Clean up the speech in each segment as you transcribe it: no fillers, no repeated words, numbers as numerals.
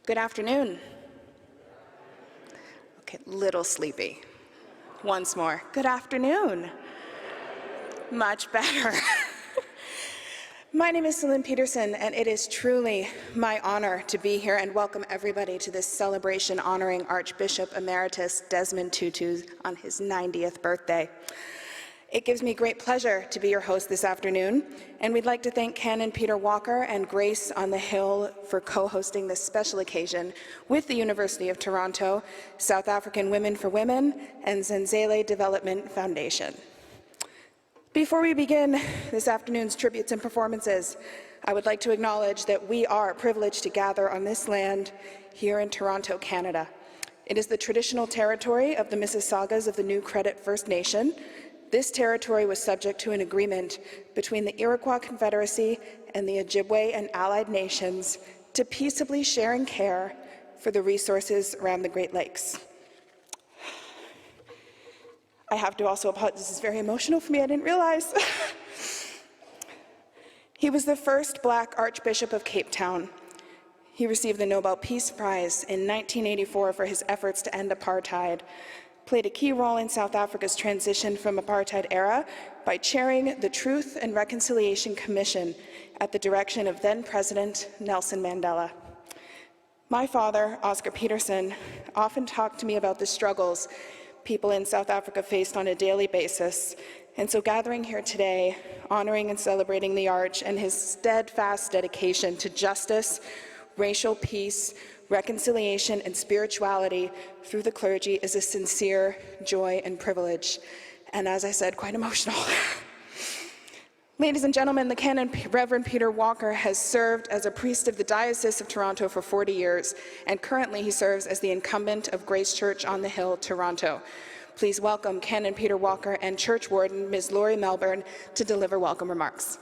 Good afternoon. Okay, little sleepy. Once more. Good afternoon. Much better. My name is Céline Peterson, and it is truly my honor to be here and welcome everybody to this celebration honoring Archbishop Emeritus Desmond Tutu on his 90th birthday. It gives me great pleasure to be your host this afternoon, and we'd like to thank Canon Peter Walker and Grace on the Hill for co-hosting this special occasion with the University of Toronto, South African Women for Women, and Zenzele Development Foundation. Before we begin this afternoon's tributes and performances, I would like to acknowledge that we are privileged to gather on this land here in Toronto, Canada. It is the traditional territory of the Mississaugas of the New Credit First Nation. This territory was subject to an agreement between the Iroquois Confederacy and the Ojibwe and allied nations to peaceably share and care for the resources around the Great Lakes. I have to also apologize, this is very emotional for me, I didn't realize. He was the first Black Archbishop of Cape Town. He received the Nobel Peace Prize in 1984 for his efforts to end apartheid, played a key role in South Africa's transition from apartheid era by chairing the Truth and Reconciliation Commission at the direction of then-President Nelson Mandela. My father, Oscar Peterson, often talked to me about the struggles people in South Africa faced on a daily basis, and so gathering here today, honoring and celebrating the Arch and his steadfast dedication to justice, racial peace, reconciliation, and spirituality through the clergy is a sincere joy and privilege, and as I said, quite emotional. Ladies and gentlemen, the Canon Reverend Peter Walker has served as a priest of the Diocese of Toronto for 40 years, and currently he serves as the incumbent of Grace Church on the Hill, Toronto. Please welcome Canon Peter Walker and Church Warden Ms. Laurie Melbourne to deliver welcome remarks.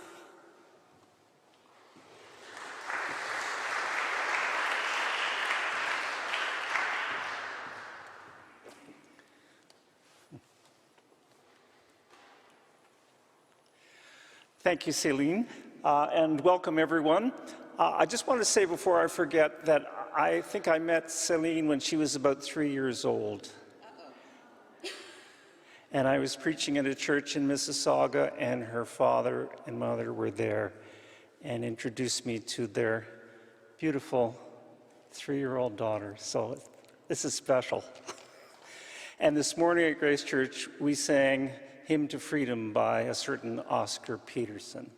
Thank you, Céline, and welcome everyone. I just want to say before I forget that I think I met Céline when she was about 3 years old. And I was preaching at a church in Mississauga, and her father and mother were there and introduced me to their beautiful 3-year-old daughter. So this is special. And this morning at Grace Church, we sang Hymn to Freedom by a certain Oscar Peterson.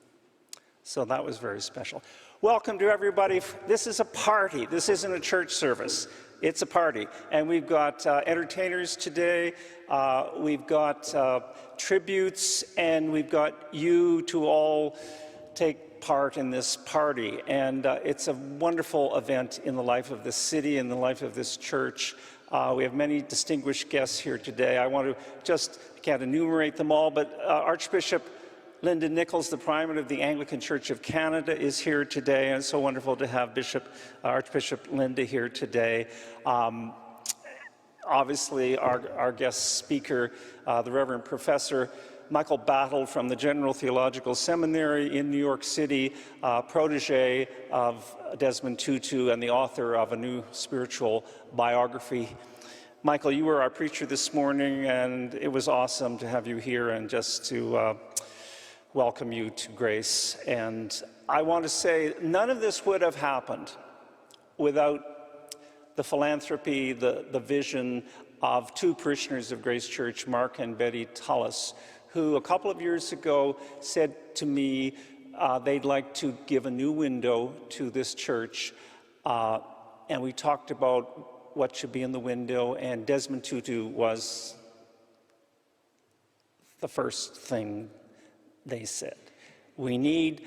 So that was very special. Welcome to everybody. This is a party. This isn't a church service. It's a party. And we've got entertainers today. We've got tributes, and we've got you to all take part in this party. And it's a wonderful event in the life of this city, in the life of this church. We have many distinguished guests here today. I want to can't enumerate them all, but Archbishop Linda Nichols, the Primate of the Anglican Church of Canada, is here today, and it's so wonderful to have Archbishop Linda here today. Obviously, our guest speaker, the Reverend Professor Michael Battle from the General Theological Seminary in New York City, protege of Desmond Tutu and the author of a new spiritual biography. Michael, you were our preacher this morning, and it was awesome to have you here and just to welcome you to Grace. And I want to say none of this would have happened without the philanthropy, the vision of 2 parishioners of Grace Church, Mark and Betty Tullis, who a couple of years ago said to me they'd like to give a new window to this church. And we talked about what should be in the window, and Desmond Tutu was the first thing they said. We need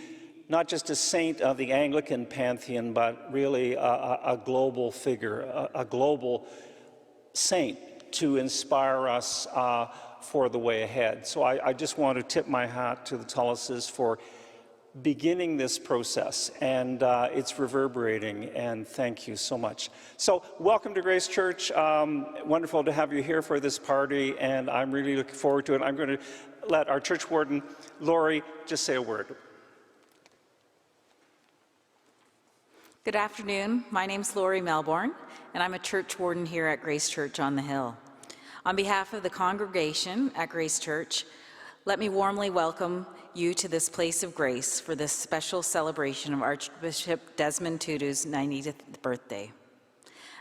not just a saint of the Anglican pantheon, but really a global figure, a global saint to inspire us for the way ahead. So I just want to tip my hat to the Tullises for beginning this process, and it's reverberating, and thank you so much. So welcome to Grace Church. Wonderful to have you here for this party, and I'm really looking forward to it. I'm going to let our church warden, Laurie, just say a word. Good afternoon. My name's Lori Melbourne, and I'm a church warden here at Grace Church on the Hill. On behalf of the congregation at Grace Church, let me warmly welcome you to this place of grace for this special celebration of Archbishop Desmond Tutu's 90th birthday.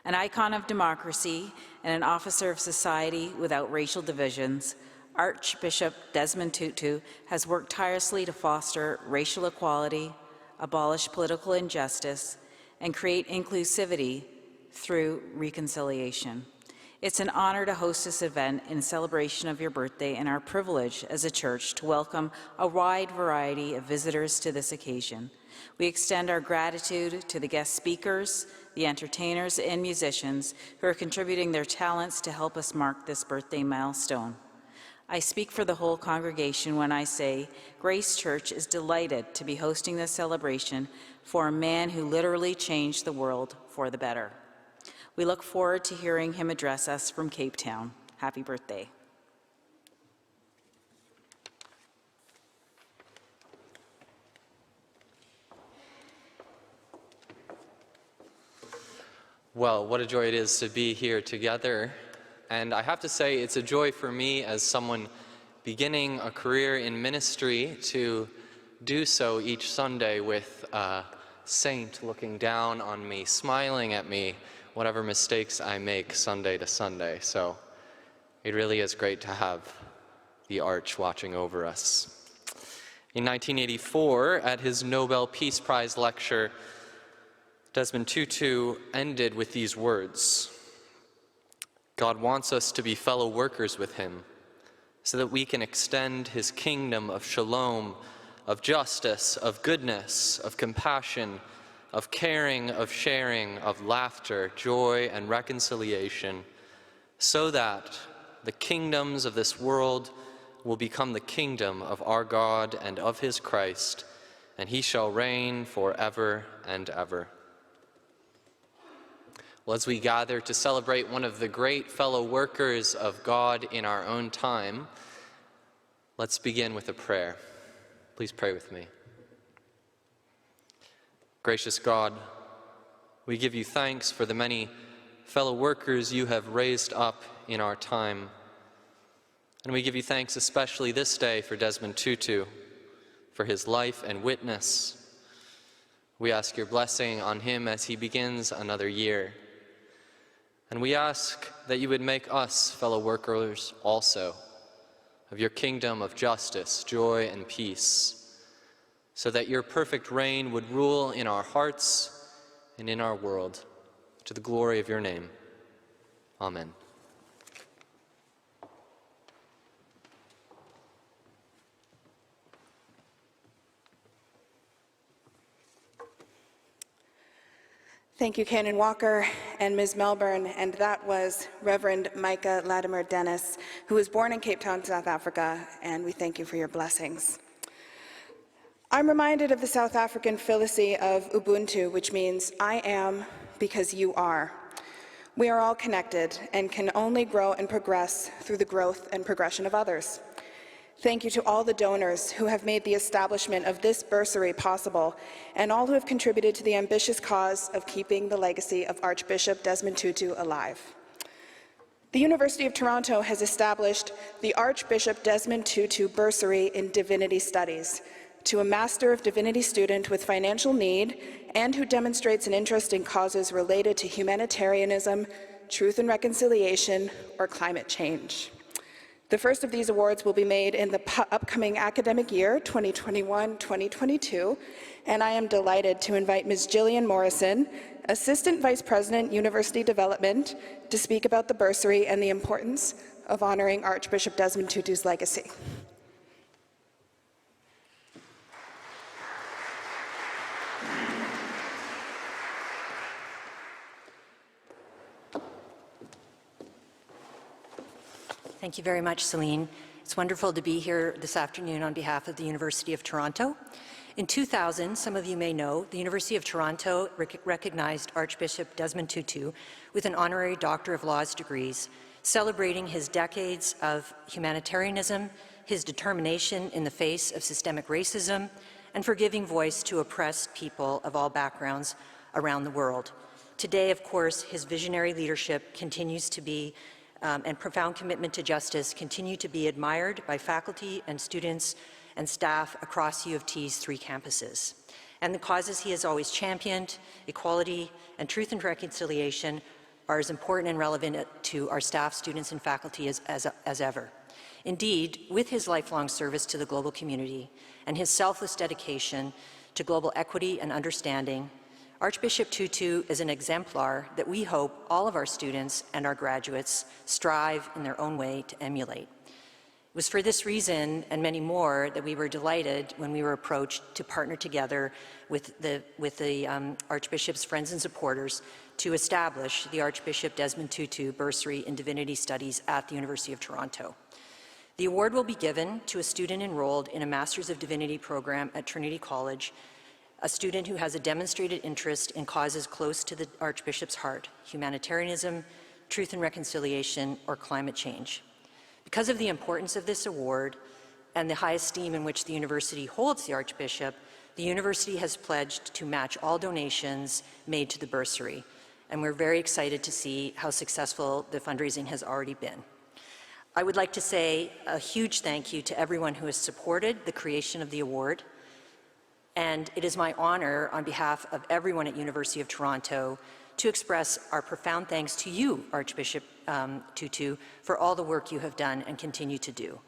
An icon of democracy and an officer of society without racial divisions, Archbishop Desmond Tutu has worked tirelessly to foster racial equality, abolish political injustice, and create inclusivity through reconciliation. It's an honor to host this event in celebration of your birthday and our privilege as a church to welcome a wide variety of visitors to this occasion. We extend our gratitude to the guest speakers, the entertainers, and musicians who are contributing their talents to help us mark this birthday milestone. I speak for the whole congregation when I say Grace Church is delighted to be hosting this celebration for a man who literally changed the world for the better. We look forward to hearing him address us from Cape Town. Happy birthday. Well, what a joy it is to be here together. And I have to say, it's a joy for me as someone beginning a career in ministry to do so each Sunday with a saint looking down on me, smiling at me, whatever mistakes I make Sunday to Sunday. So it really is great to have the Arch watching over us. In 1984, at his Nobel Peace Prize lecture, Desmond Tutu ended with these words: God wants us to be fellow workers with him so that we can extend his kingdom of shalom, of justice, of goodness, of compassion, of caring, of sharing, of laughter, joy, and reconciliation, so that the kingdoms of this world will become the kingdom of our God and of his Christ, and he shall reign forever and ever. Well, as we gather to celebrate one of the great fellow workers of God in our own time, let's begin with a prayer. Please pray with me. Gracious God, we give you thanks for the many fellow workers you have raised up in our time. And we give you thanks especially this day for Desmond Tutu, for his life and witness. We ask your blessing on him as he begins another year. And we ask that you would make us fellow workers also of your kingdom of justice, joy, and peace, so that your perfect reign would rule in our hearts and in our world, to the glory of your name. Amen. Thank you, Canon Walker and Ms. Melbourne, and that was Reverend Micah Latimer Dennis, who was born in Cape Town, South Africa, and we thank you for your blessings. I'm reminded of the South African fallacy of Ubuntu, which means I am because you are. We are all connected and can only grow and progress through the growth and progression of others. Thank you to all the donors who have made the establishment of this bursary possible, and all who have contributed to the ambitious cause of keeping the legacy of Archbishop Desmond Tutu alive. The University of Toronto has established the Archbishop Desmond Tutu Bursary in Divinity Studies to a Master of Divinity student with financial need and who demonstrates an interest in causes related to humanitarianism, truth and reconciliation, or climate change. The first of these awards will be made in the upcoming academic year, 2021-2022, and I am delighted to invite Ms. Jillian Morrison, Assistant Vice President, University Development, to speak about the bursary and the importance of honoring Archbishop Desmond Tutu's legacy. Thank you very much, Céline. It's wonderful to be here this afternoon on behalf of the University of Toronto. In 2000, some of you may know, the University of Toronto recognized Archbishop Desmond Tutu with an honorary Doctor of Laws degrees, celebrating his decades of humanitarianism, his determination in the face of systemic racism, and for giving voice to oppressed people of all backgrounds around the world. Today, of course, his visionary leadership continues to be, and profound commitment to justice continue to be admired by faculty and students and staff across U of T's 3 campuses. And the causes he has always championed, equality and truth and reconciliation, are as important and relevant to our staff, students, and faculty as ever. Indeed, with his lifelong service to the global community and his selfless dedication to global equity and understanding, Archbishop Tutu is an exemplar that we hope all of our students and our graduates strive in their own way to emulate. It was for this reason and many more that we were delighted when we were approached to partner together with the Archbishop's friends and supporters to establish the Archbishop Desmond Tutu Bursary in Divinity Studies at the University of Toronto. The award will be given to a student enrolled in a Master's of Divinity program at Trinity College, a student who has a demonstrated interest in causes close to the Archbishop's heart: humanitarianism, truth and reconciliation, or climate change. Because of the importance of this award and the high esteem in which the university holds the Archbishop, the university has pledged to match all donations made to the bursary, and we're very excited to see how successful the fundraising has already been. I would like to say a huge thank you to everyone who has supported the creation of the award, and it is my honor on behalf of everyone at University of Toronto to express our profound thanks to you, Archbishop Tutu, for all the work you have done and continue to do.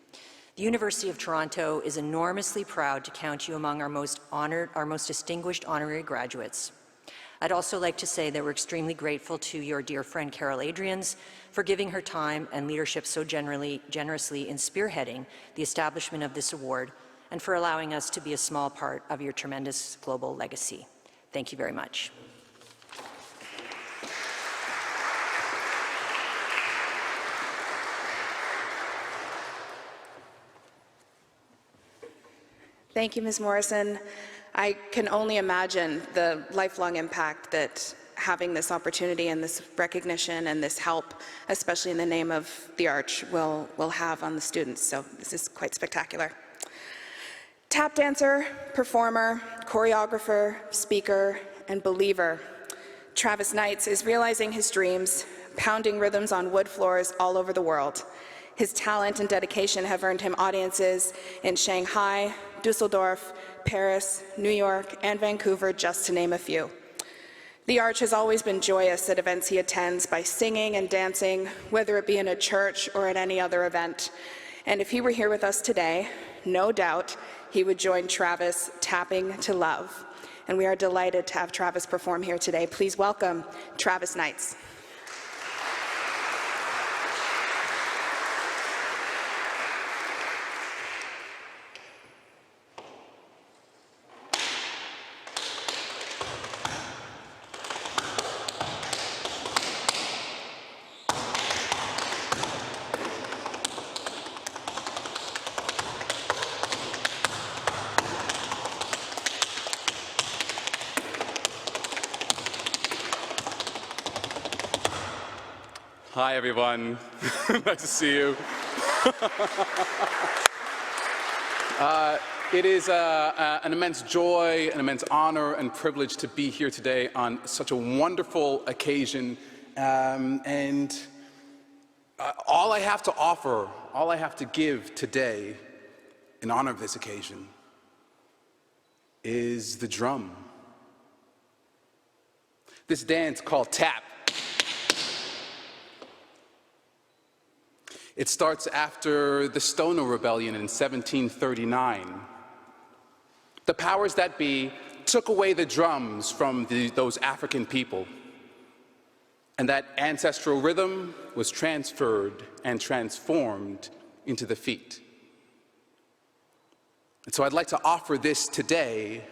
The University of Toronto is enormously proud to count you among our most distinguished honorary graduates. I'd also like to say that we're extremely grateful to your dear friend Carole Adriaans for giving her time and leadership so generously in spearheading the establishment of this award, and for allowing us to be a small part of your tremendous global legacy. Thank you very much. Thank you, Ms. Morrison. I can only imagine the lifelong impact that having this opportunity and this recognition and this help, especially in the name of the Arch, will have on the students. So this is quite spectacular. Tap dancer, performer, choreographer, speaker, and believer, Travis Knights is realizing his dreams, pounding rhythms on wood floors all over the world. His talent and dedication have earned him audiences in Shanghai, Dusseldorf, Paris, New York, and Vancouver, just to name a few. The Arch has always been joyous at events he attends by singing and dancing, whether it be in a church or at any other event. And if he were here with us today, no doubt he would join Travis tapping to love. And we are delighted to have Travis perform here today. Please welcome Travis Knights. Hi, everyone. Nice to see you. It is an immense joy, an immense honor and privilege to be here today on such a wonderful occasion. And all I have to offer, all I have to give today in honor of this occasion is the drum. This dance called tap. It starts after the Stono Rebellion in 1739. The powers that be took away the drums from those African people, and that ancestral rhythm was transferred and transformed into the feet. And so I'd like to offer this today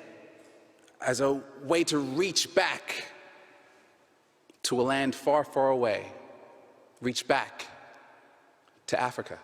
as a way to reach back to a land far, far away, reach back to Africa.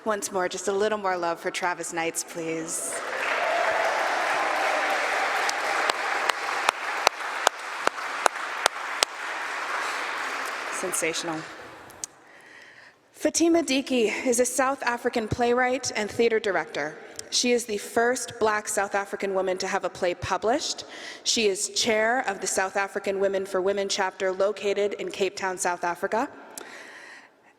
Once more, just a little more love for Travis Knights, please. Sensational. Fatima Diki is a South African playwright and theater director. She is the first Black South African woman to have a play published. She is chair of the South African Women for Women chapter located in Cape Town, South Africa.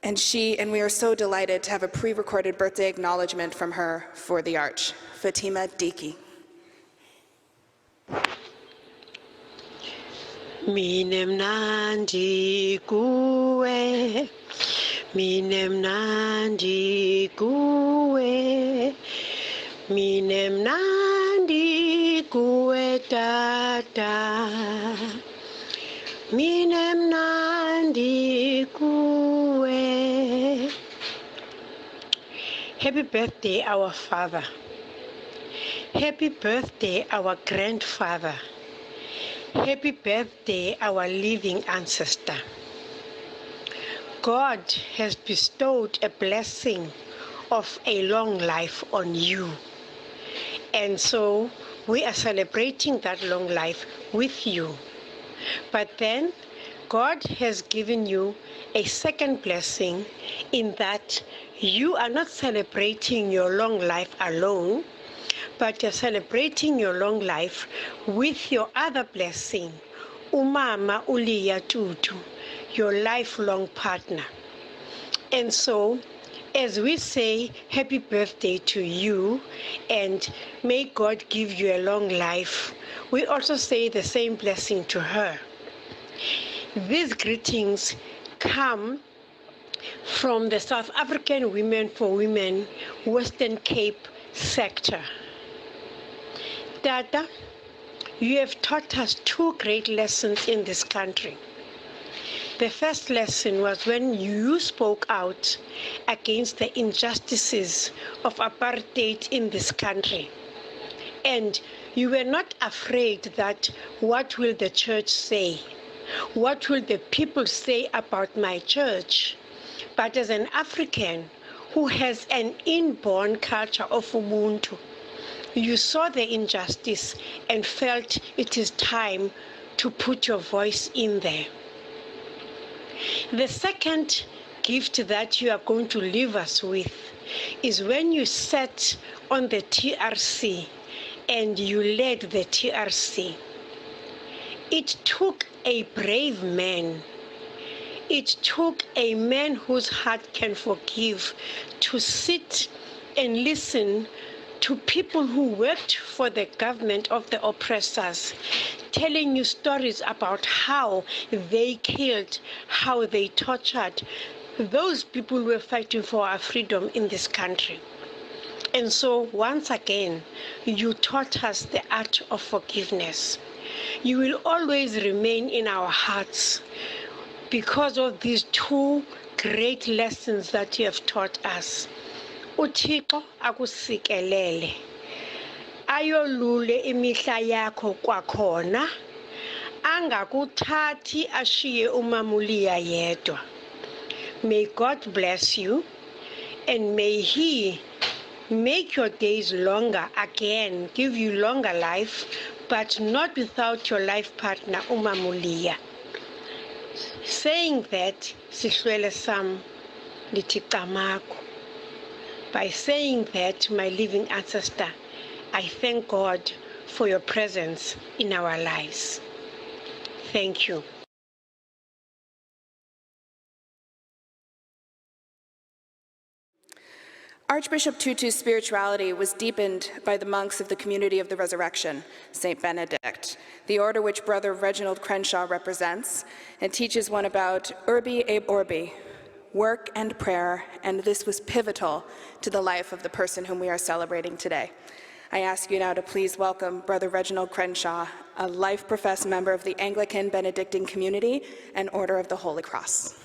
And we are so delighted to have a pre-recorded birthday acknowledgement from her for the Arch. Fatima Diki. Mine mnandi kuwe, mine mnandi kuwe, mine mnandi kuwe tata, mine mnandi kuwe. Happy birthday, our father. Happy birthday, our grandfather. Happy birthday, our living ancestor. God has bestowed a blessing of a long life on you. And so we are celebrating that long life with you. But then God has given you a second blessing in that you are not celebrating your long life alone, but you're celebrating your long life with your other blessing, Umama Ulia Tutu, your lifelong partner. And so, as we say happy birthday to you and may God give you a long life, we also say the same blessing to her. These greetings come from the South African Women for Women Western Cape sector. Tata, you have taught us two great lessons in this country. The first lesson was when you spoke out against the injustices of apartheid in this country. And you were not afraid that what will the church say? What will the people say about my church? But as an African who has an inborn culture of Ubuntu, you saw the injustice and felt it is time to put your voice in there. The second gift that you are going to leave us with is when you sat on the TRC and you led the TRC. It took a brave man. It took a man whose heart can forgive to sit and listen to people who worked for the government of the oppressors, telling you stories about how they killed, how they tortured. Those people were fighting for our freedom in this country. And so once again, you taught us the art of forgiveness. You will always remain in our hearts because of these two great lessons that you have taught us. uThixo akusikelele ayolule imihla yakho kwakhona angakuthathi ashiye umamuliya yedwa. May God bless you and may he make your days longer again, give you longer life, but not without your life partner umamuliya. Saying that, sihlwele sam lithi qamako. By saying that, my living ancestor, I thank God for your presence in our lives. Thank you. Archbishop Tutu's spirituality was deepened by the monks of the Community of the Resurrection, St. Benedict, the order which Brother Reginald Crenshaw represents, and teaches one about urbi et orbi, work and prayer, and this was pivotal to the life of the person whom we are celebrating today. I ask you now to please welcome Brother Reginald Crenshaw, a life-professed member of the Anglican Benedictine community and Order of the Holy Cross.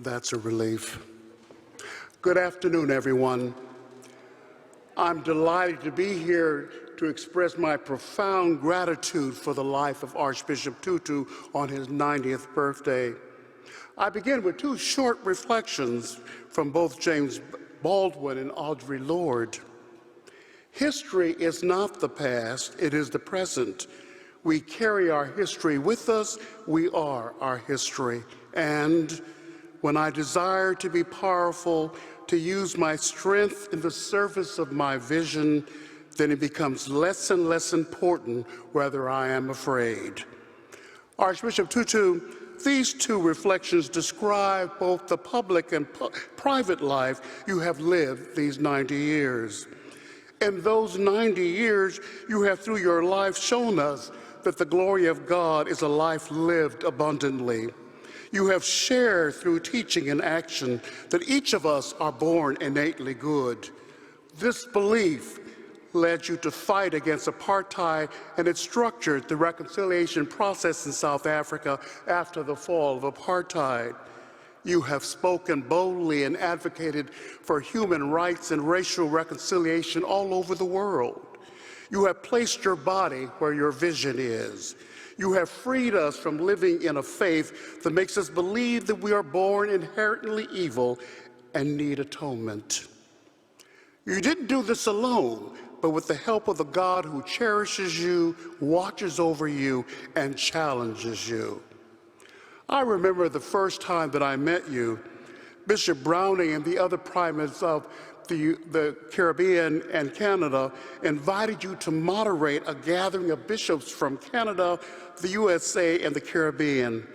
That's a relief. Good afternoon, everyone. I'm delighted to be here to express my profound gratitude for the life of Archbishop Tutu on his 90th birthday. I begin with two short reflections from both James Baldwin and Audre Lorde. History is not the past, it is the present. We carry our history with us, we are our history. And when I desire to be powerful, to use my strength in the service of my vision, then it becomes less and less important whether I am afraid. Archbishop Tutu, these two reflections describe both the public and private life you have lived these 90 years. In those 90 years, you have through your life shown us that the glory of God is a life lived abundantly. You have shared through teaching and action that each of us are born innately good. This belief led you to fight against apartheid, and it structured the reconciliation process in South Africa after the fall of apartheid. You have spoken boldly and advocated for human rights and racial reconciliation all over the world. You have placed your body where your vision is. You have freed us from living in a faith that makes us believe that we are born inherently evil and need atonement. You didn't do this alone, but with the help of the God who cherishes you, watches over you, and challenges you. I remember the first time that I met you, Bishop Browning and the other primates of the Caribbean and Canada invited you to moderate a gathering of bishops from Canada, the USA, and the Caribbean.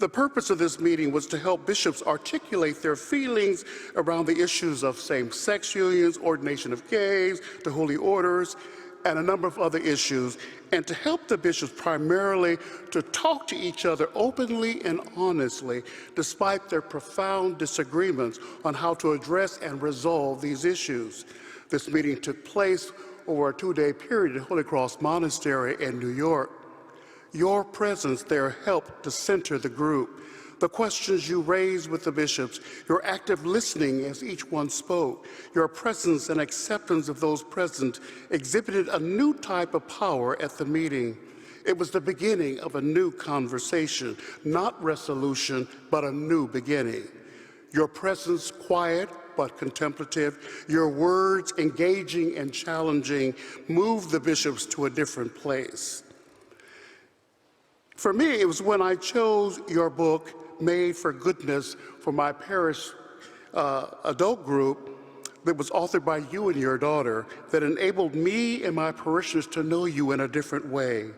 The purpose of this meeting was to help bishops articulate their feelings around the issues of same-sex unions, ordination of gays, the holy orders, and a number of other issues, and to help the bishops primarily to talk to each other openly and honestly, despite their profound disagreements on how to address and resolve these issues. This meeting took place over a 2-day period at Holy Cross Monastery in New York. Your presence there helped to center the group. The questions you raised with the bishops, your active listening as each one spoke, your presence and acceptance of those present exhibited a new type of power at the meeting. It was the beginning of a new conversation, not resolution, but a new beginning. Your presence, quiet but contemplative, your words engaging and challenging, moved the bishops to a different place. For me, it was when I chose your book, Made for Goodness, for my parish adult group that was authored by you and your daughter, that enabled me and my parishioners to know you in a different way.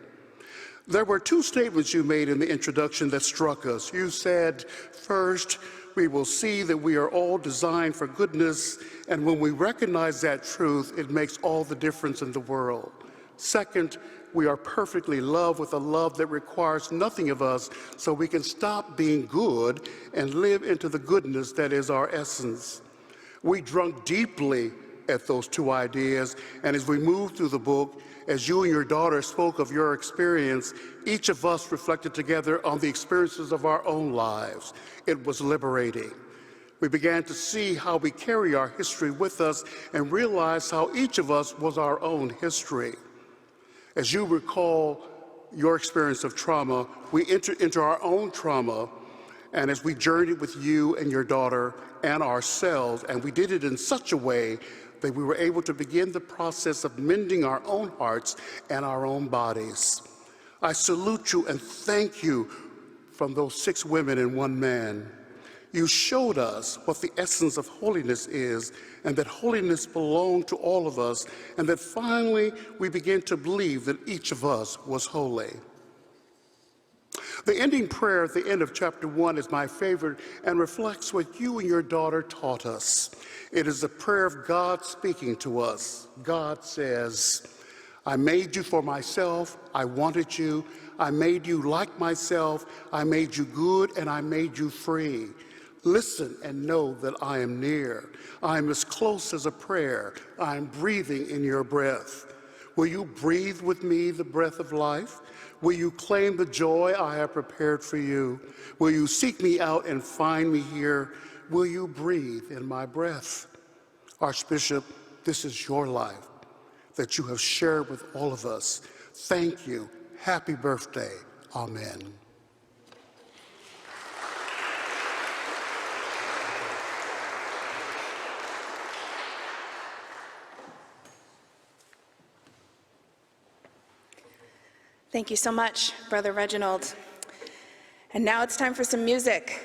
There were two statements you made in the introduction that struck us. You said, first, we will see that we are all designed for goodness, and when we recognize that truth, it makes all the difference in the world. Second, we are perfectly loved with a love that requires nothing of us, so we can stop being good and live into the goodness that is our essence. We drank deeply at those two ideas, and as we moved through the book, as you and your daughter spoke of your experience, each of us reflected together on the experiences of our own lives. It was liberating. We began to see how we carry our history with us and realize how each of us was our own history. As you recall your experience of trauma, we entered into our own trauma, and as we journeyed with you and your daughter and ourselves, and we did it in such a way that we were able to begin the process of mending our own hearts and our own bodies. I salute you and thank you from those 6 women and 1 man. You showed us what the essence of holiness is, and that holiness belonged to all of us, and that finally we began to believe that each of us was holy. The ending prayer at the end of chapter 1 is my favorite and reflects what you and your daughter taught us. It is a prayer of God speaking to us. God says, I made you for myself, I wanted you, I made you like myself, I made you good, and I made you free. Listen and know that I am near. I am as close as a prayer. I am breathing in your breath. Will you breathe with me the breath of life? Will you claim the joy I have prepared for you? Will you seek me out and find me here? Will you breathe in my breath? Archbishop, This is your life that you have shared with all of us. Thank you. Happy birthday. Amen. Thank you so much, Brother Reginald. And now it's time for some music.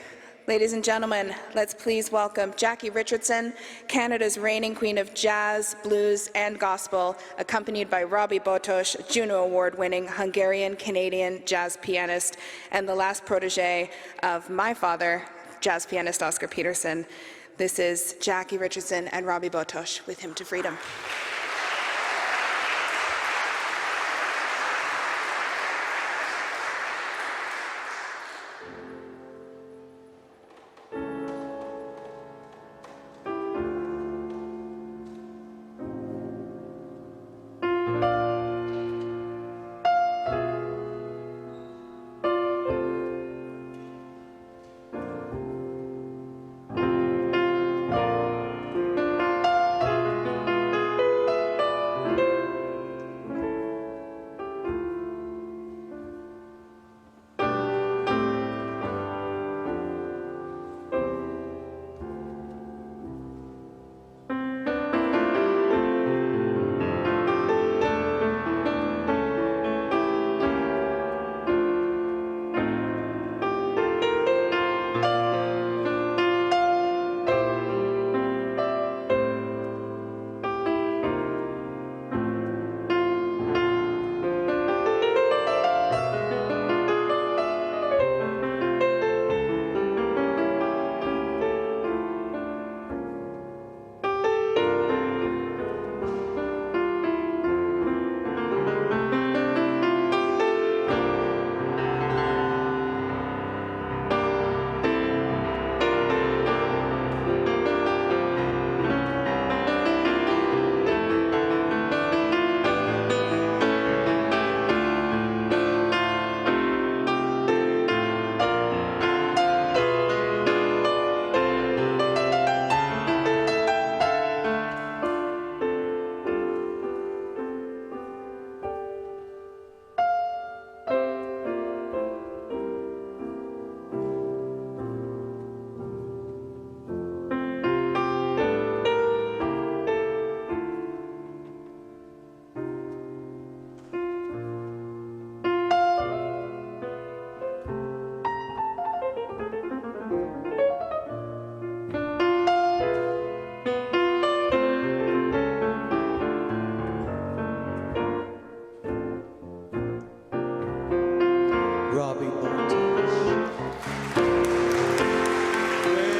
Ladies and gentlemen, let's please welcome Jackie Richardson, Canada's reigning queen of jazz, blues, and gospel, accompanied by Robi Botos, Juno Award-winning Hungarian-Canadian jazz pianist, and the last protege of my father, jazz pianist Oscar Peterson. This is Jackie Richardson and Robi Botos with Hymn to Freedom. Robi Botos. Where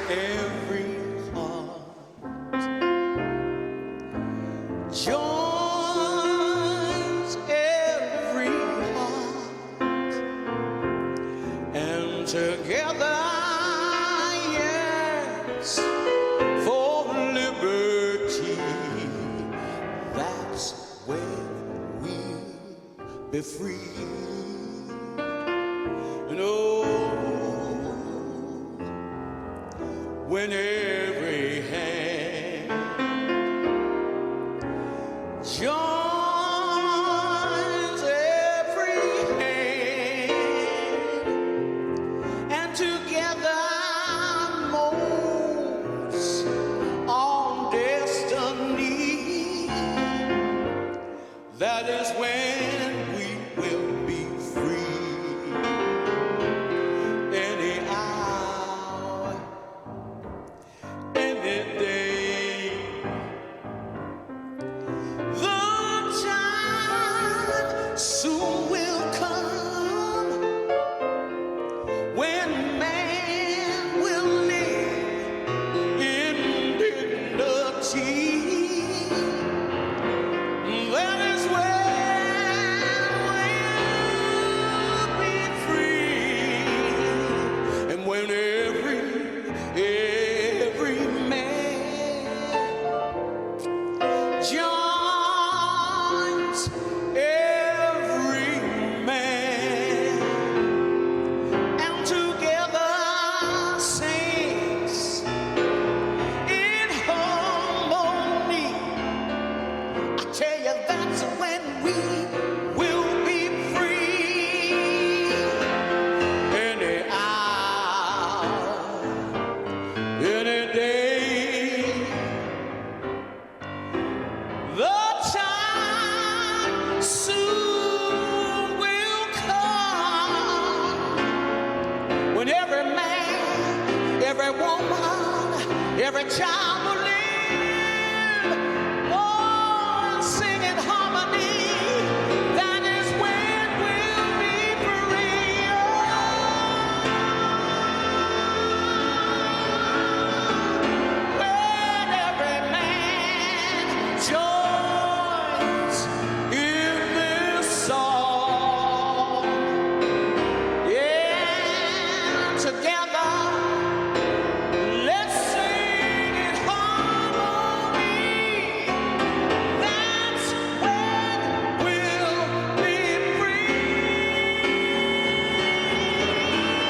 every heart joins every heart, and together, yes, for liberty, that's where we'll be free. When every hand joins every hand, and together molds on destiny, that is when we will be free. Any hour, every child will live, oh, and sing in harmony. That is when we'll be free. When every man joins in this song, yeah, together. Let's sing in harmony. That's when we'll be free.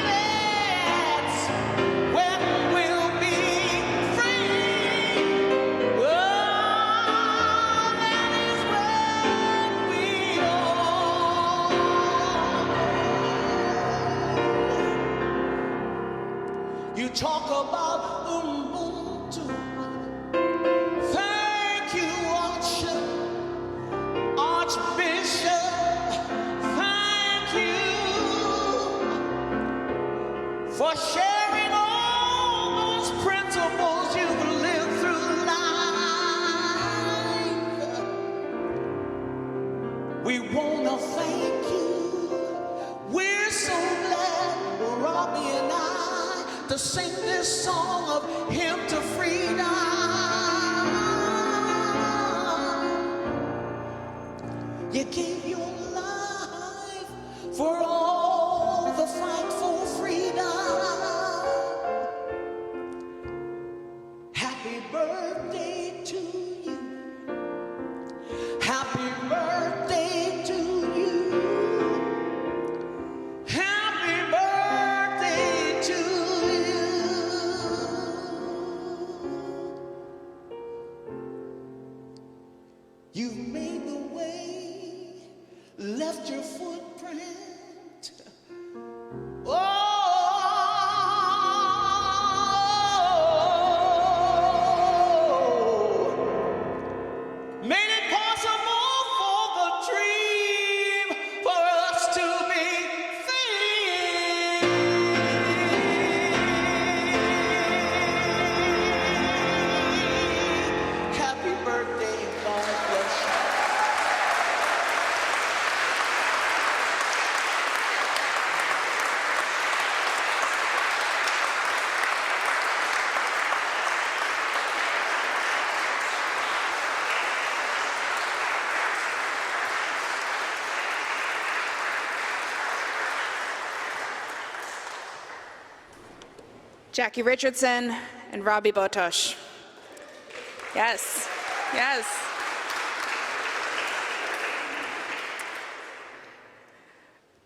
That's when we'll be free. Oh, that is when we all. You talk about Ubuntu. Thank you, Archbishop. Thank you for sharing all those principles you've lived through life. We want to thank you. We're so glad, Robi and I, to sing this song of hymn to freedom. You gave your life for all the fight for freedom. Happy birthday to you. Happy birthday to you. Happy birthday to you. You've made the way, left your footprint. Oh, made it possible for the dream for us to be free. Happy birthday, God bless you. Jackie Richardson and Robi Botos. Yes, yes.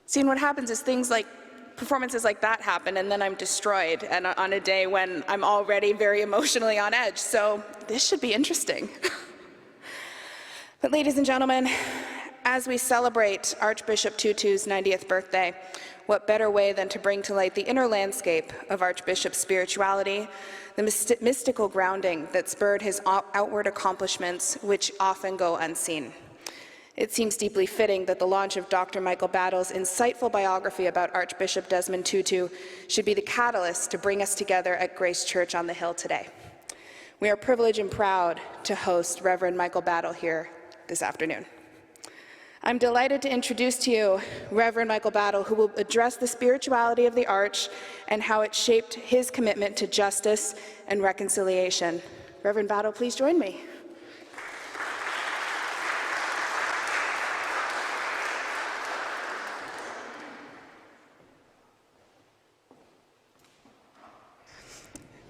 See, and what happens is things like performances like that happen, and then I'm destroyed, and on a day when I'm already very emotionally on edge. So this should be interesting. But ladies and gentlemen, as we celebrate Archbishop Tutu's 90th birthday, what better way than to bring to light the inner landscape of Archbishop's spirituality, the mystical grounding that spurred his outward accomplishments, which often go unseen. It seems deeply fitting that the launch of Dr. Michael Battle's insightful biography about Archbishop Desmond Tutu should be the catalyst to bring us together at Grace Church on the Hill today. We are privileged and proud to host Reverend Michael Battle here this afternoon. I'm delighted to introduce to you Reverend Michael Battle, who will address the spirituality of the Arch and how it shaped his commitment to justice and reconciliation. Reverend Battle, please join me.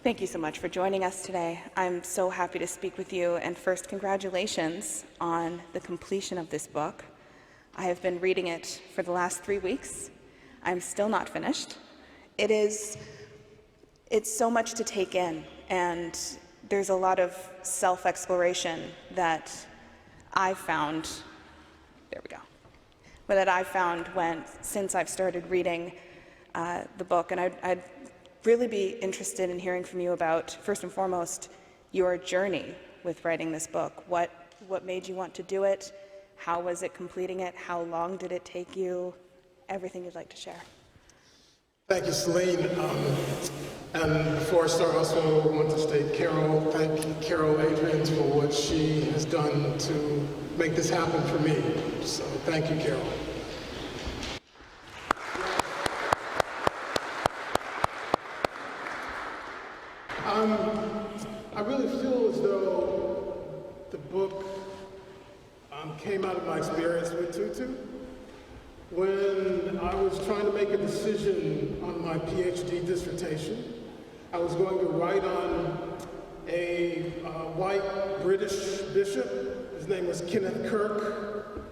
Thank you so much for joining us today. I'm so happy to speak with you, and first, congratulations on the completion of this book. I have been reading it for the last 3 weeks. I'm still not finished. It's so much to take in, and there's a lot of self-exploration that I found, since I've started reading the book, and I'd really be interested in hearing from you about, first and foremost, your journey with writing this book. What made you want to do it? How was it completing it? How long did it take you? Everything you'd like to share. Thank you, Céline. And before I start, I also want to thank Carole Adriaans for what she has done to make this happen for me. So thank you, Carole. I really feel as though the book came out of my experience with Tutu. When I was trying to make a decision on my PhD dissertation, I was going to write on a white British bishop. His name was Kenneth Kirk.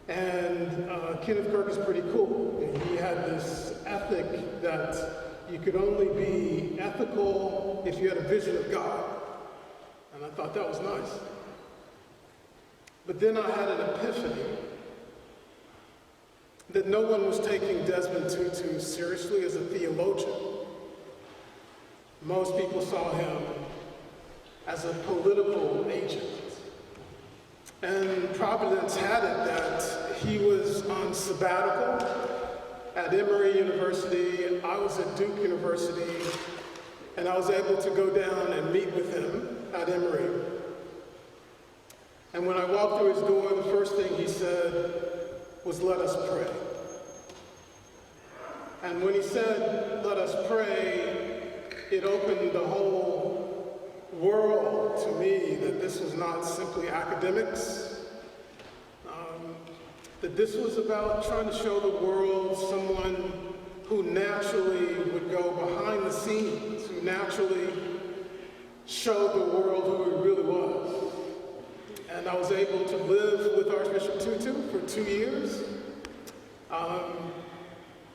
And Kenneth Kirk is pretty cool. And he had this ethic that you could only be ethical if you had a vision of God. And I thought that was nice. But then I had an epiphany that no one was taking Desmond Tutu seriously as a theologian. Most people saw him as a political agent. And Providence had it that he was on sabbatical at Emory University. I was at Duke University, and I was able to go down and meet with him at Emory. And when I walked through his door, the first thing he said was, "Let us pray." And when he said, "Let us pray," it opened the whole world to me that this was not simply academics, that this was about trying to show the world someone who naturally would go behind the scenes, who naturally showed the world who he really was. And I was able to live with Archbishop Tutu for 2 years.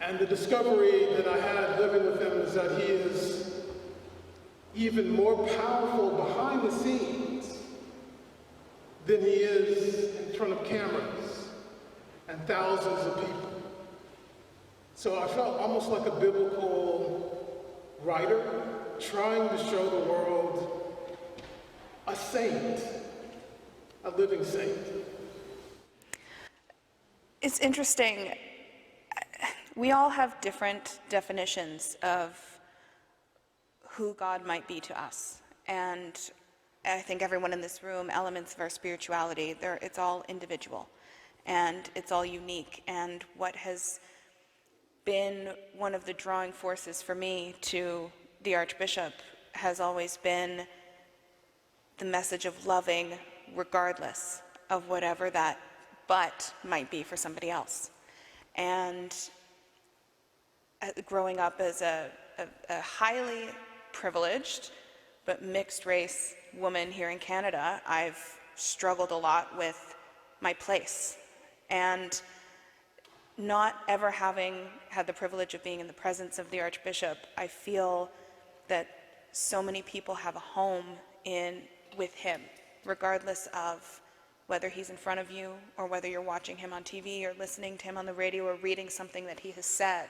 And the discovery that I had living with him is that he is even more powerful behind the scenes than he is in front of cameras and thousands of people. So I felt almost like a biblical writer trying to show the world a saint, a living saint. It's interesting. We all have different definitions of who God might be to us. And I think everyone in this room, elements of our spirituality, it's all individual and it's all unique. And what has been one of the drawing forces for me to the Archbishop has always been the message of loving regardless of whatever that but might be for somebody else. And growing up as a highly privileged but mixed race woman here in Canada, I've struggled a lot with my place. And not ever having had the privilege of being in the presence of the Archbishop, I feel that so many people have a home with him, regardless of whether he's in front of you or whether you're watching him on TV or listening to him on the radio or reading something that he has said.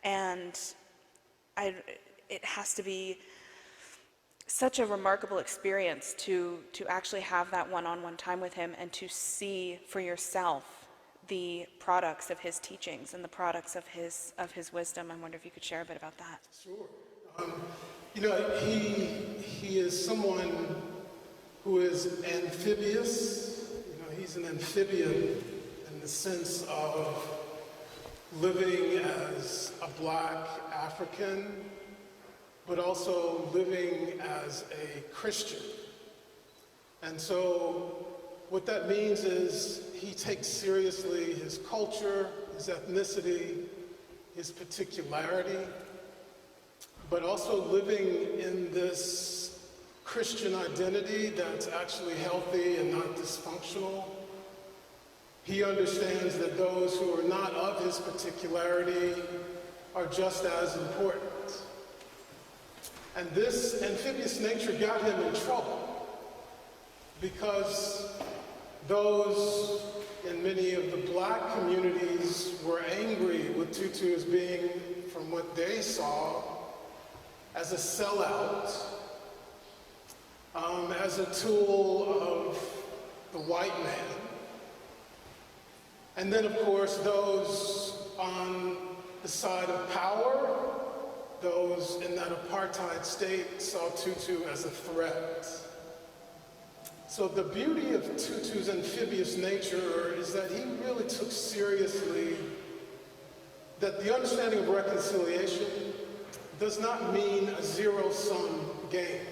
And it has to be such a remarkable experience to actually have that one-on-one time with him and to see for yourself the products of his teachings and the products of his wisdom. I wonder if you could share a bit about that. Sure. He is someone who is amphibious. He's an amphibian in the sense of living as a Black African, but also living as a Christian. And so what that means is he takes seriously his culture, his ethnicity, his particularity, but also living in this Christian identity that's actually healthy and not dysfunctional. He understands that those who are not of his particularity are just as important. And this amphibious nature got him in trouble because those in many of the Black communities were angry with Tutu as being, from what they saw, as a sellout, as a tool of the white man. And then, of course, those on the side of power those in that apartheid state saw Tutu as a threat. So the beauty of Tutu's amphibious nature is that he really took seriously that the understanding of reconciliation does not mean a zero-sum game.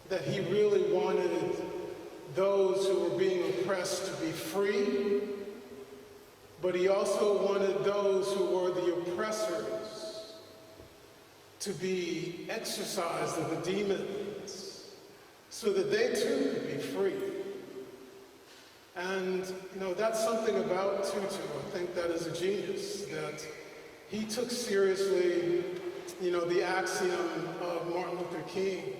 That he really wanted those who were being oppressed to be free, but he also wanted those who were the oppressors to be exorcised of the demons so that they too could be free. And, that's something about Tutu. I think that is a genius, that he took seriously, the axiom of Martin Luther King,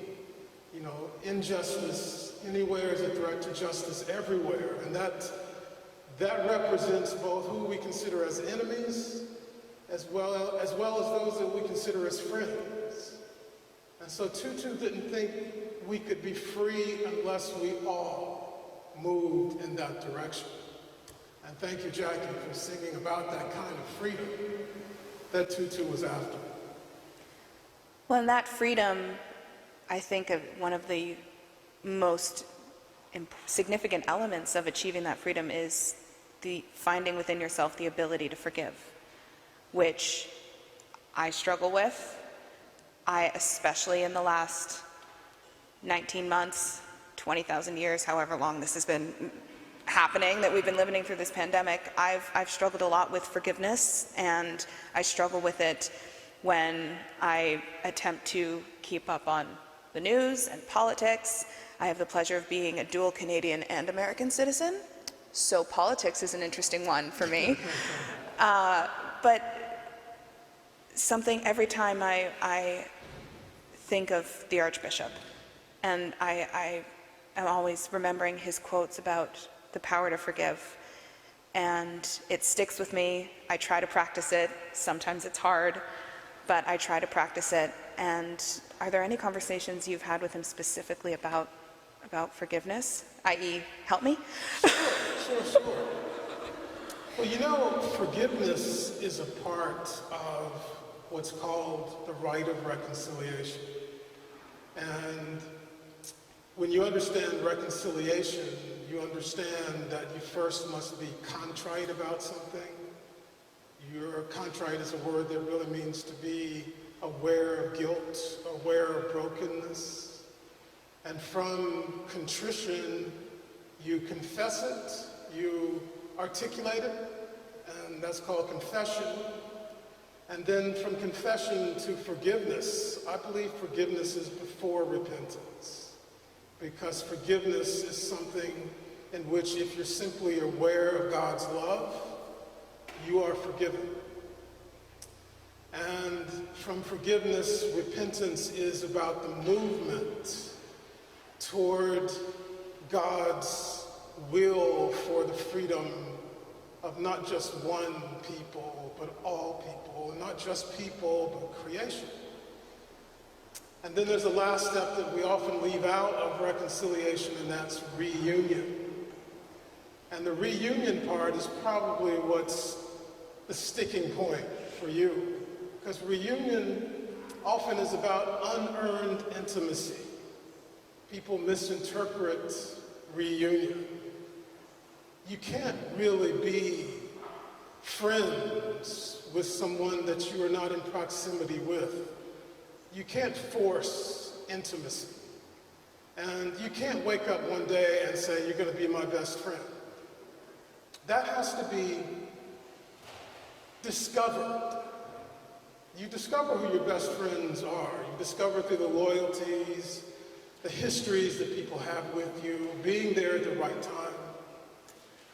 injustice anywhere is a threat to justice everywhere. And that represents both who we consider as enemies as well as those that we consider as friends. And so Tutu didn't think we could be free unless we all moved in that direction. And thank you, Jackie, for singing about that kind of freedom that Tutu was after. Well, and that freedom, I think of one of the most significant elements of achieving that freedom is the finding within yourself the ability to forgive, which I struggle with. I, especially in the last 19 months, 20,000 years, however long this has been happening, that we've been living through this pandemic, I've struggled a lot with forgiveness, and I struggle with it when I attempt to keep up on the news and politics. I have the pleasure of being a dual Canadian and American citizen, so politics is an interesting one for me. But something, every time I think of the Archbishop, and I am always remembering his quotes about the power to forgive, and it sticks with me. I try to practice it. Sometimes it's hard, but I try to practice it. And are there any conversations you've had with him specifically about forgiveness, i.e., help me? Sure. Well, forgiveness is a part of what's called the rite of reconciliation. And when you understand reconciliation, you understand that you first must be contrite about something. Contrite is a word that really means to be aware of guilt, aware of brokenness. And from contrition, you confess it, you articulate it, and that's called confession. And then from confession to forgiveness, I believe forgiveness is before repentance. Because forgiveness is something in which, if you're simply aware of God's love, you are forgiven. And from forgiveness, repentance is about the movement toward God's will for the freedom of not just one people, but all people, and not just people, but creation. And then there's a last step that we often leave out of reconciliation, and that's reunion. And the reunion part is probably what's the sticking point for you. Because reunion often is about unearned intimacy. People misinterpret reunion. You can't really be friends with someone that you are not in proximity with. You can't force intimacy. And you can't wake up one day and say, you're going to be my best friend. That has to be discovered. You discover who your best friends are. You discover through the loyalties, the histories that people have with you, being there at the right time.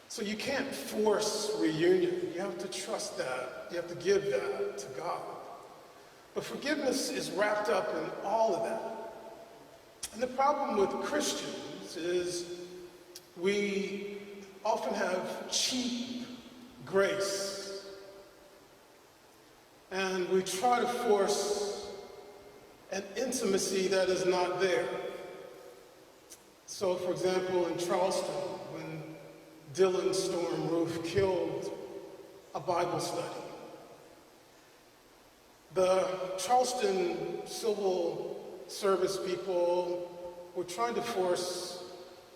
So you can't force reunion. You have to trust that. You have to give that to God. But forgiveness is wrapped up in all of that. And the problem with Christians is we often have cheap grace. And we try to force an intimacy that is not there. So, for example, in Charleston, when Dylan Storm Roof killed a Bible study, The Charleston civil service people were trying to force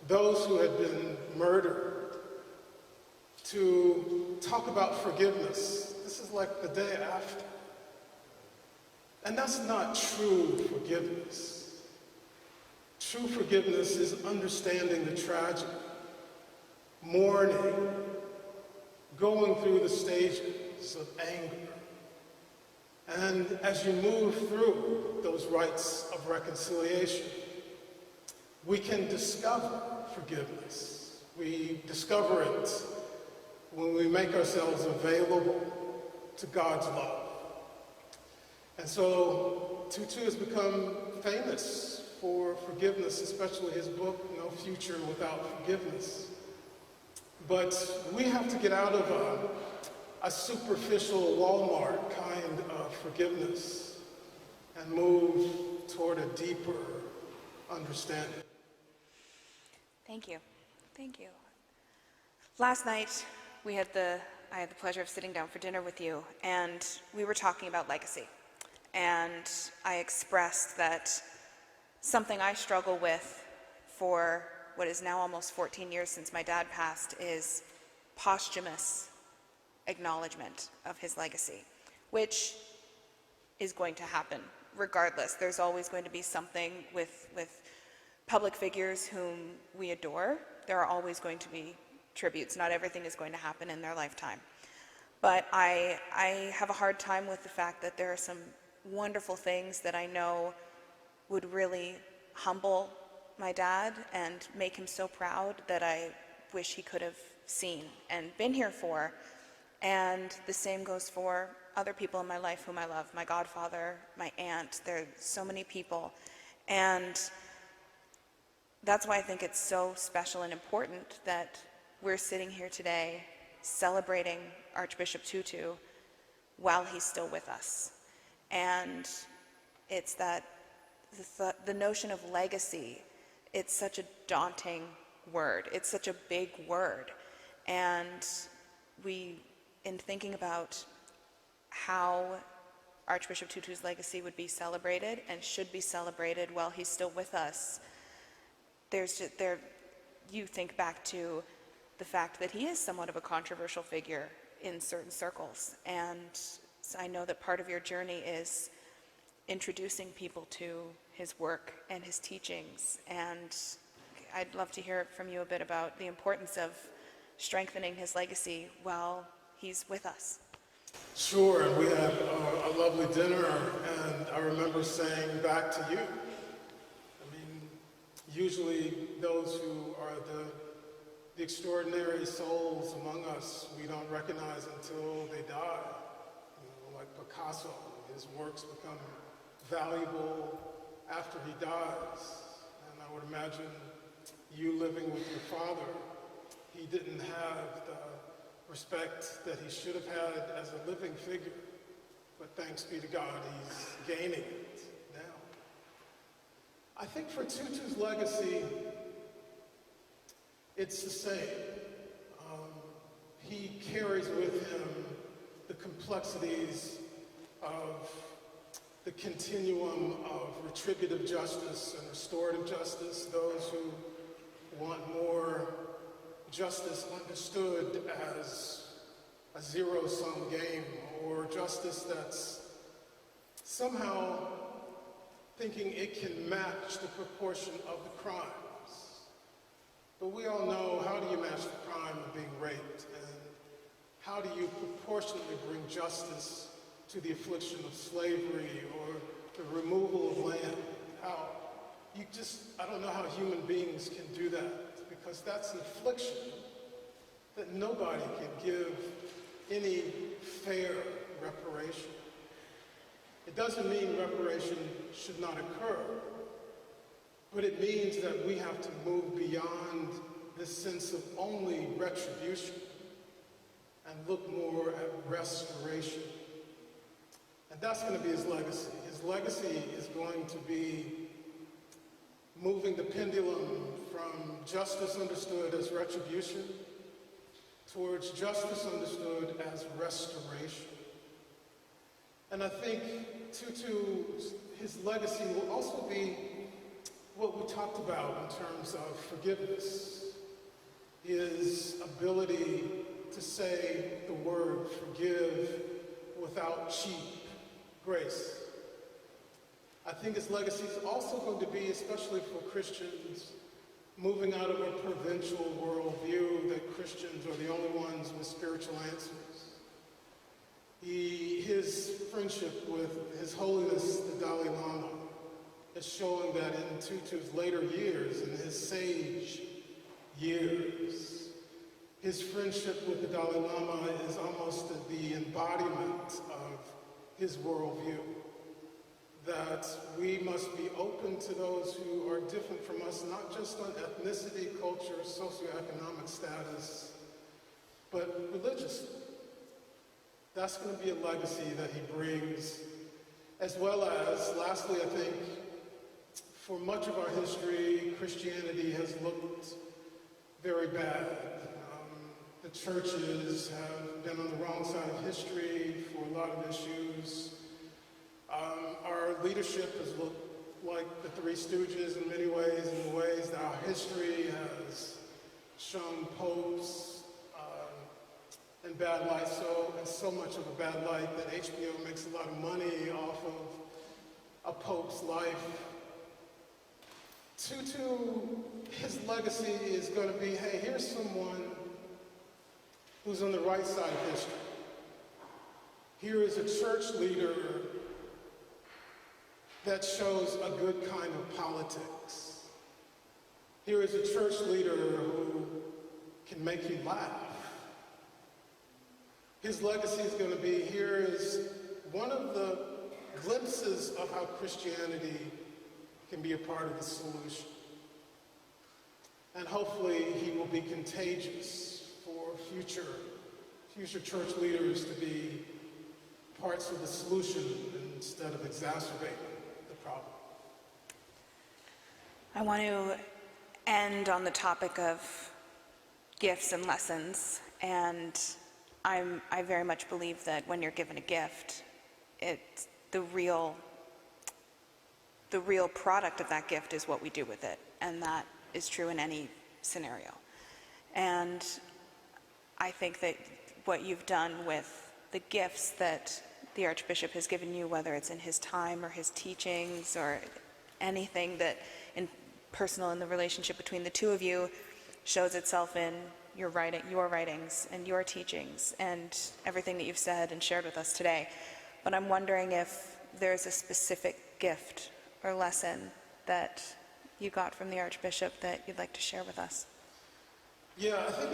those who had been murdered to talk about forgiveness. This is like the day after. And that's not true forgiveness. True forgiveness is understanding the tragedy, mourning, going through the stages of anger. And as you move through those rites of reconciliation, we can discover forgiveness. We discover it when we make ourselves available to God's love. And so Tutu has become famous for forgiveness, especially his book, No Future Without Forgiveness. But we have to get out of a superficial Walmart kind of forgiveness and move toward a deeper understanding. Thank you. Thank you. Last night, I had the pleasure of sitting down for dinner with you, and we were talking about legacy. And I expressed that something I struggle with for what is now almost 14 years since my dad passed is posthumous acknowledgement of his legacy, which is going to happen regardless. There's always going to be something with public figures whom we adore. There are always going to be tributes. Not everything is going to happen in their lifetime. But I have a hard time with the fact that there are some wonderful things that I know would really humble my dad and make him so proud that I wish he could have seen and been here for. And the same goes for other people in my life whom I love, my godfather, my aunt. There are so many people. And that's why I think it's so special and important that we're sitting here today celebrating Archbishop Tutu while he's still with us. And it's that the notion of legacy, it's such a daunting word. It's such a big word. And in thinking about how Archbishop Tutu's legacy would be celebrated and should be celebrated while he's still with us, you think back to the fact that he is somewhat of a controversial figure in certain circles. And so I know that part of your journey is introducing people to his work and his teachings. And I'd love to hear from you a bit about the importance of strengthening his legacy while he's with us. Sure, and we had a lovely dinner, and I remember saying back to you, usually those who are the extraordinary souls among us, we don't recognize until they die. Like Picasso, his works become valuable after he dies. And I would imagine you living with your father, he didn't have the respect that he should have had as a living figure. But thanks be to God, he's gaining it now. I think for Tutu's legacy, it's the same. He carries with him the complexities of the continuum of retributive justice and restorative justice, those who want more justice understood as a zero-sum game, or justice that's somehow thinking it can match the proportion of the crimes. But we all know, how do you match the crime of being raped? And how do you proportionately bring justice to the affliction of slavery or the removal of land? I don't know how human beings can do that, because that's an affliction that nobody can give any fair reparation. It doesn't mean reparation should not occur, but it means that we have to move beyond this sense of only retribution and look more at restoration. And that's going to be his legacy. His legacy is going to be moving the pendulum from justice understood as retribution towards justice understood as restoration. And And I think Tutu, his legacy will also be what we talked about in terms of forgiveness, his ability to say the word forgive without cheap grace. I think his legacy is also going to be, especially for Christians, moving out of a provincial worldview that Christians are the only ones with spiritual answers. His friendship with His Holiness the Dalai Lama is showing that in Tutu's later years, in his sage years, his friendship with the Dalai Lama is almost the embodiment of his worldview. That we must be open to those who are different from us, not just on ethnicity, culture, socioeconomic status, but religiously. That's going to be a legacy that he brings, as well as, lastly, I think, for much of our history, Christianity has looked very bad. The churches have been on the wrong side of history for a lot of issues. Our leadership has looked like the Three Stooges in many ways, in the ways that our history has shown popes in bad light, so much of a bad light that HBO makes a lot of money off of a pope's life. Tutu, his legacy is going to be, hey, here's someone who's on the right side of history. Here is a church leader that shows a good kind of politics. Here is a church leader who can make you laugh. His legacy is going to be, here is one of the glimpses of how Christianity can be a part of the solution. And hopefully he will be contagious for future church leaders to be parts of the solution instead of exacerbating the problem. I want to end on the topic of gifts and lessons, and I very much believe that when you're given a gift, it's the real product of that gift is what we do with it, and that is true in any scenario. And I think that what you've done with the gifts that the Archbishop has given you, whether it's in his time or his teachings or anything that personal in the relationship between the two of you, shows itself in your writings and your teachings and everything that you've said and shared with us today. But I'm wondering if there's a specific gift or lesson that you got from the Archbishop that you'd like to share with us. Yeah, I think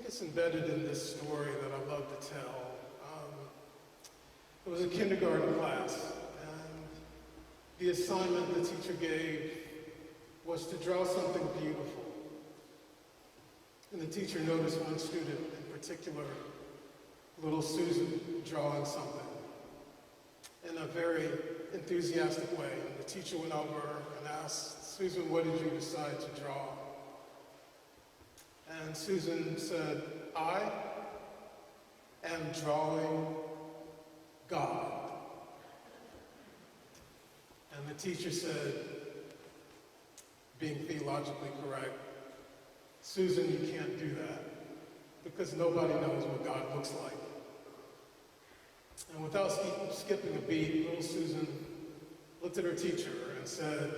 it's embedded in this story that I love to tell. It was a kindergarten class, and the assignment the teacher gave was to draw something beautiful. And the teacher noticed one student in particular, little Susan, drawing something in a very enthusiastic way. And the teacher went over and asked, Susan, what did you decide to draw? And Susan said, I am drawing God. And the teacher said, being theologically correct, Susan, you can't do that because nobody knows what God looks like. And without skipping a beat, little Susan looked at her teacher and said,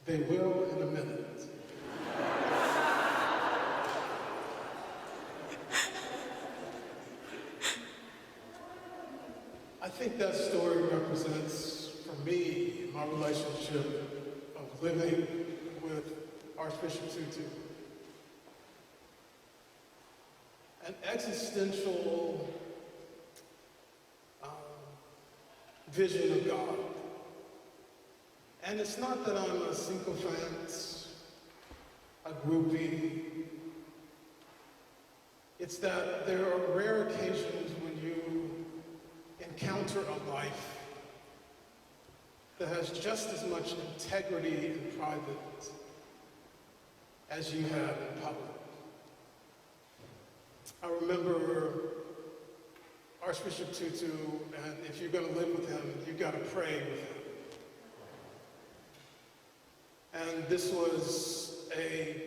they will in a minute. I think that story represents, for me, my relationship of living with Archbishop Tutu. An existential vision of God. And it's not that I'm a sycophant, a groupie. It's that there are rare occasions when you encounter a life that has just as much integrity in private as you have in public. I remember Archbishop Tutu, and if you're going to live with him, you've got to pray with him. And this was a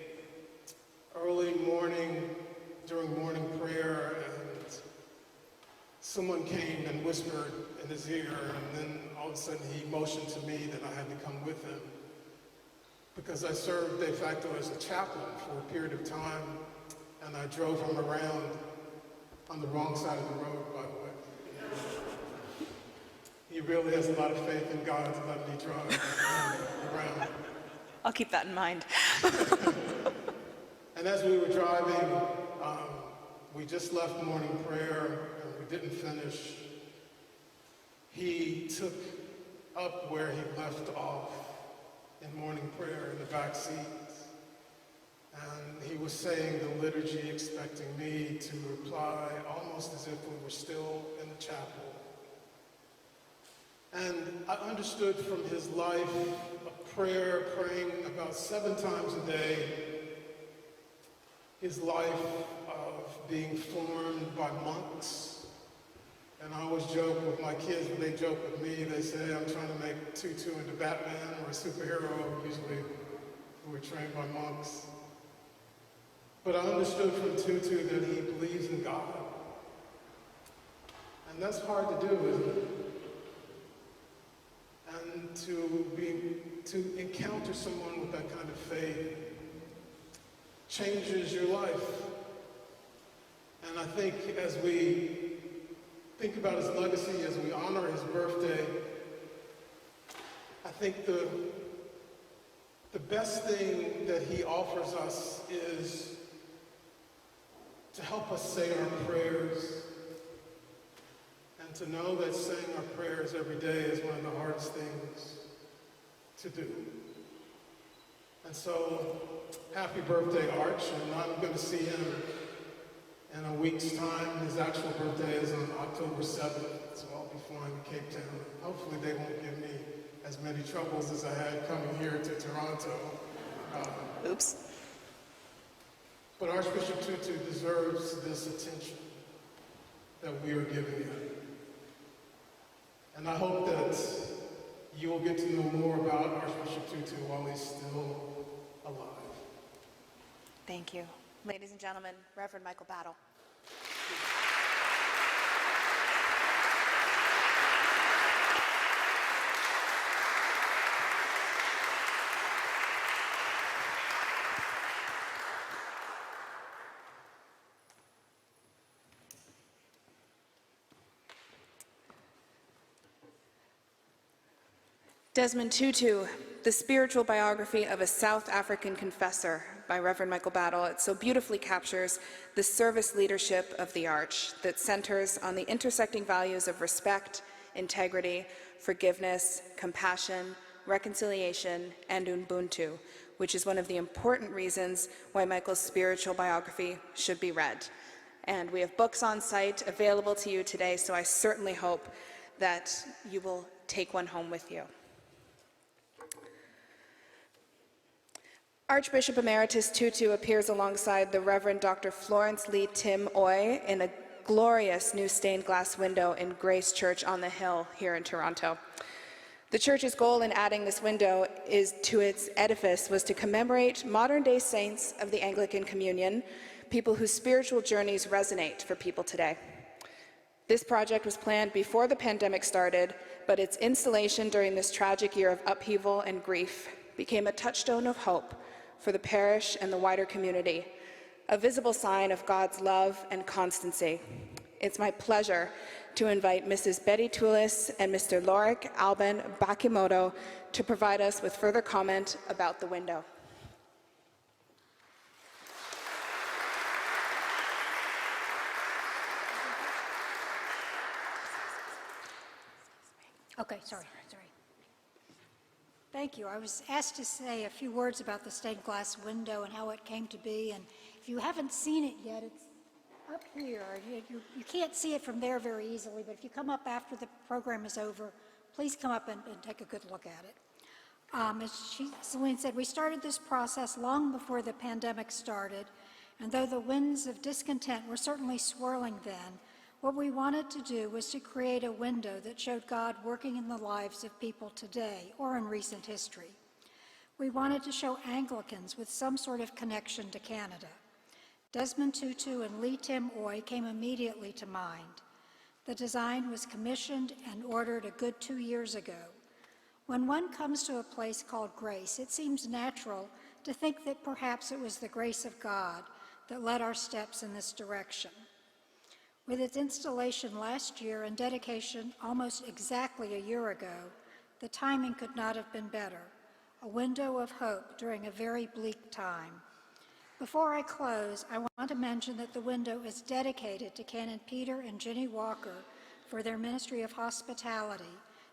early morning, during morning prayer, and someone came and whispered in his ear, and then all of a sudden he motioned to me that I had to come with him, because I served de facto as a chaplain for a period of time, and I drove him around on the wrong side of the road, by the way. He really has a lot of faith in God to let me drive around. I'll keep that in mind. And as we were driving, we just left morning prayer, and we didn't finish. He took up where he left off in morning prayer in the back seat. And he was saying the liturgy, expecting me to reply almost as if we were still in the chapel. And I understood from his life of prayer, praying about 7 times a day, his life of being formed by monks. And I always joke with my kids, when they joke with me, they say I'm trying to make Tutu into Batman or a superhero, usually who were trained by monks. But I understood from Tutu that he believes in God. And that's hard to do, isn't it? And to encounter someone with that kind of faith changes your life. And I think as we think about his legacy, as we honor his birthday, I think the best thing that he offers us is to help us say our prayers, and to know that saying our prayers every day is one of the hardest things to do. And so, happy birthday, Arch, and I'm going to see him in a week's time. His actual birthday is on October 7th, so I'll be flying to Cape Town. Hopefully they won't give me as many troubles as I had coming here to Toronto. Oops. But Archbishop Tutu deserves this attention that we are giving him. And I hope that you will get to know more about Archbishop Tutu while he's still alive. Thank you. Ladies and gentlemen, Reverend Michael Battle. Desmond Tutu, The Spiritual Biography of a South African Confessor by Reverend Michael Battle. It so beautifully captures the service leadership of the Arch that centers on the intersecting values of respect, integrity, forgiveness, compassion, reconciliation, and Ubuntu, which is one of the important reasons why Michael's spiritual biography should be read. And we have books on site available to you today, so I certainly hope that you will take one home with you. Archbishop Emeritus Tutu appears alongside the Reverend Dr. Florence Lee Tim Oy in a glorious new stained glass window in Grace Church on the Hill here in Toronto. The church's goal in adding this window to its edifice was to commemorate modern-day saints of the Anglican Communion, people whose spiritual journeys resonate for people today. This project was planned before the pandemic started, but its installation during this tragic year of upheaval and grief became a touchstone of hope for the parish and the wider community, a visible sign of God's love and constancy. It's my pleasure to invite Mrs. Betty Toulis and Mr. Lorik Alban Bakimoto to provide us with further comment about the window. Okay, sorry. Thank you. I was asked to say a few words about the stained glass window and how it came to be, and if you haven't seen it yet, it's up here. You can't see it from there very easily, but if you come up after the program is over, please come up and take a good look at it. As Céline said, we started this process long before the pandemic started, and though the winds of discontent were certainly swirling then, What we wanted to do was to create a window that showed God working in the lives of people today or in recent history. We wanted to show Anglicans with some sort of connection to Canada. Desmond Tutu and Lee Tim Oy came immediately to mind. The design was commissioned and ordered a good 2 years ago. When one comes to a place called Grace, it seems natural to think that perhaps it was the grace of God that led our steps in this direction. With its installation last year and dedication almost exactly a year ago, the timing could not have been better. A window of hope during a very bleak time. Before I close, I want to mention that the window is dedicated to Canon Peter and Jenny Walker for their ministry of hospitality,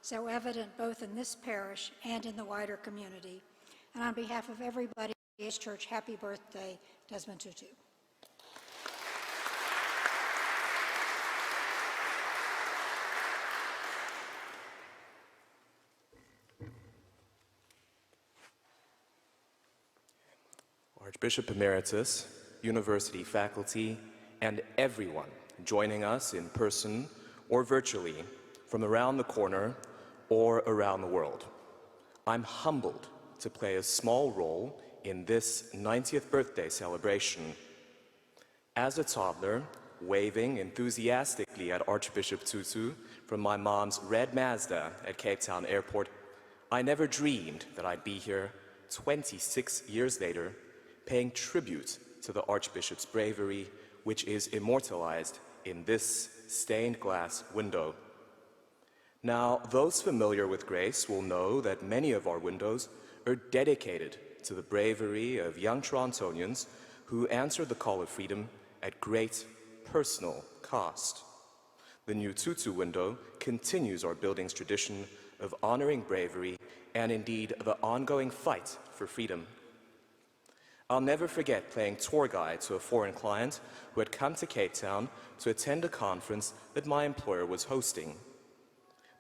so evident both in this parish and in the wider community. And on behalf of everybody at Grace Church, happy birthday, Desmond Tutu. Archbishop Emeritus, university faculty, and everyone joining us in person or virtually from around the corner or around the world. I'm humbled to play a small role in this 90th birthday celebration. As a toddler, waving enthusiastically at Archbishop Tutu from my mom's red Mazda at Cape Town Airport, I never dreamed that I'd be here 26 years later, paying tribute to the Archbishop's bravery, which is immortalized in this stained glass window. Now, those familiar with Grace will know that many of our windows are dedicated to the bravery of young Torontonians who answered the call of freedom at great personal cost. The new Tutu window continues our building's tradition of honoring bravery and indeed the ongoing fight for freedom. I'll never forget playing tour guide to a foreign client who had come to Cape Town to attend a conference that my employer was hosting.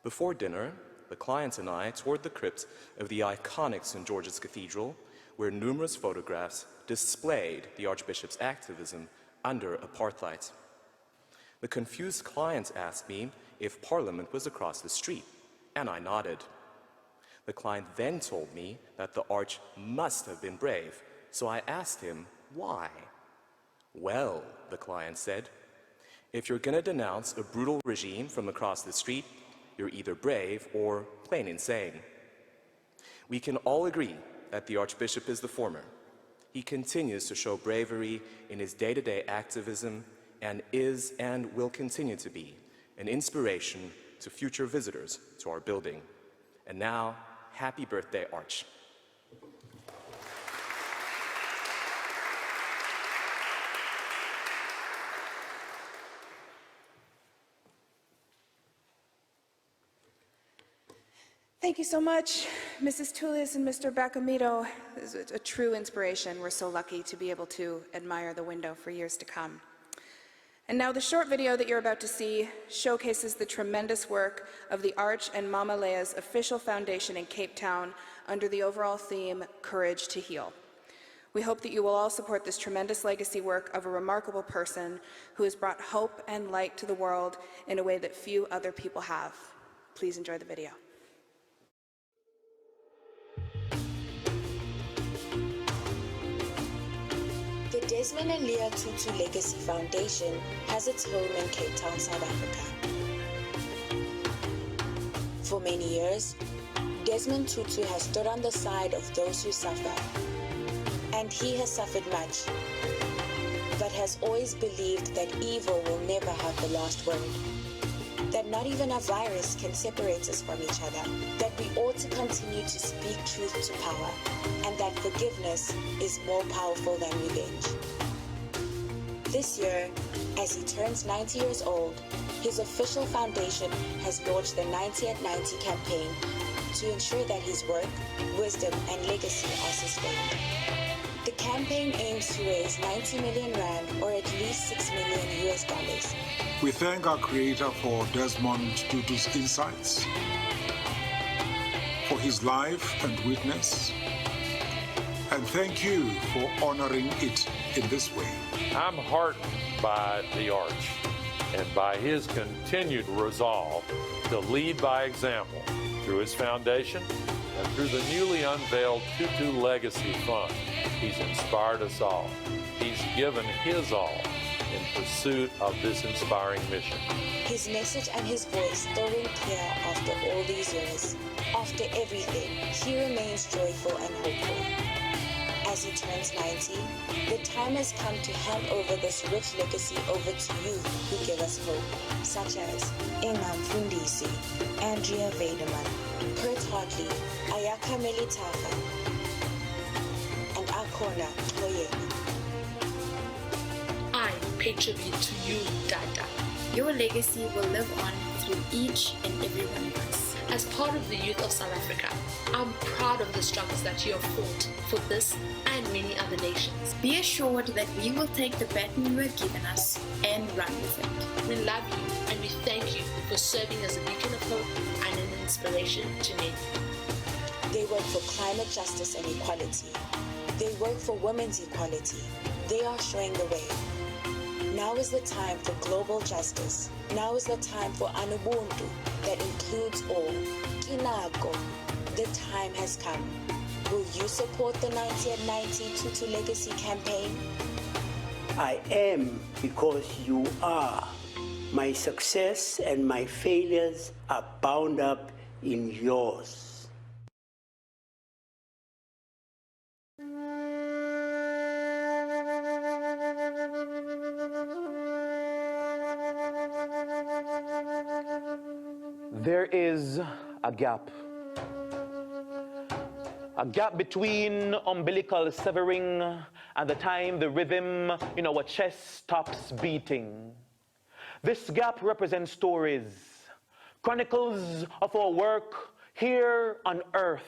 Before dinner, the client and I toured the crypt of the iconic St. George's Cathedral, where numerous photographs displayed the Archbishop's activism under apartheid. The confused client asked me if Parliament was across the street, and I nodded. The client then told me that the Arch must have been brave, so I asked him why. Well, the client said, if you're going to denounce a brutal regime from across the street, you're either brave or plain insane. We can all agree that the Archbishop is the former. He continues to show bravery in his day-to-day activism and is and will continue to be an inspiration to future visitors to our building. And now, happy birthday, Arch. Thank you so much, Mrs. Tulis and Mr. Bacamito. This is a true inspiration. We're so lucky to be able to admire the window for years to come. And now the short video that you're about to see showcases the tremendous work of the Arch and Mama Lea's official foundation in Cape Town under the overall theme, Courage to Heal. We hope that you will all support this tremendous legacy work of a remarkable person who has brought hope and light to the world in a way that few other people have. Please enjoy the video. The Desmond and Leah Tutu Legacy Foundation has its home in Cape Town, South Africa. For many years, Desmond Tutu has stood on the side of those who suffer, and he has suffered much, but has always believed that evil will never have the last word, that not even a virus can separate us from each other, that we ought to continue to speak truth to power, and that forgiveness is more powerful than revenge. This year, as he turns 90 years old, his official foundation has launched the 90 at 90 campaign to ensure that his work, wisdom, and legacy are sustained. The campaign aims to raise 90 million rand, or at least $6 million US. We thank our Creator for Desmond Tutu's insights, for his life and witness, and thank you for honoring it in this way. I'm heartened by the Arch. and by his continued resolve to lead by example through his foundation and through the newly unveiled Tutu Legacy Fund. He's inspired us all. He's given his all in pursuit of this inspiring mission. His message and his voice still ring clear after all these years. After everything, he remains joyful and hopeful. As he turns 90, the time has come to hand over this rich legacy over to you who give us hope, such as Ingam Fundisi, Andrea Vederman, Kurt Hartley, Ayaka Melitafa, and Akona Toyeni. I pay tribute to you, Dada. Your legacy will live on through each and every one of us. As part of the youth of South Africa, I'm proud of the struggles that you have fought for this and many other nations. Be assured that we will take the baton you have given us and run with it. We love you and we thank you for serving as a beacon of hope and an inspiration to many. They work for climate justice and equality. They work for women's equality. They are showing the way. Now is the time for global justice. Now is the time for an Ubuntu that includes all. Kinako, the time has come. Will you support the 90 at 90 Tutu Legacy campaign? I am because you are. My success and my failures are bound up in yours. There is a gap between umbilical severing and the time the rhythm in our chest stops beating. This gap represents stories, chronicles of our work here on earth.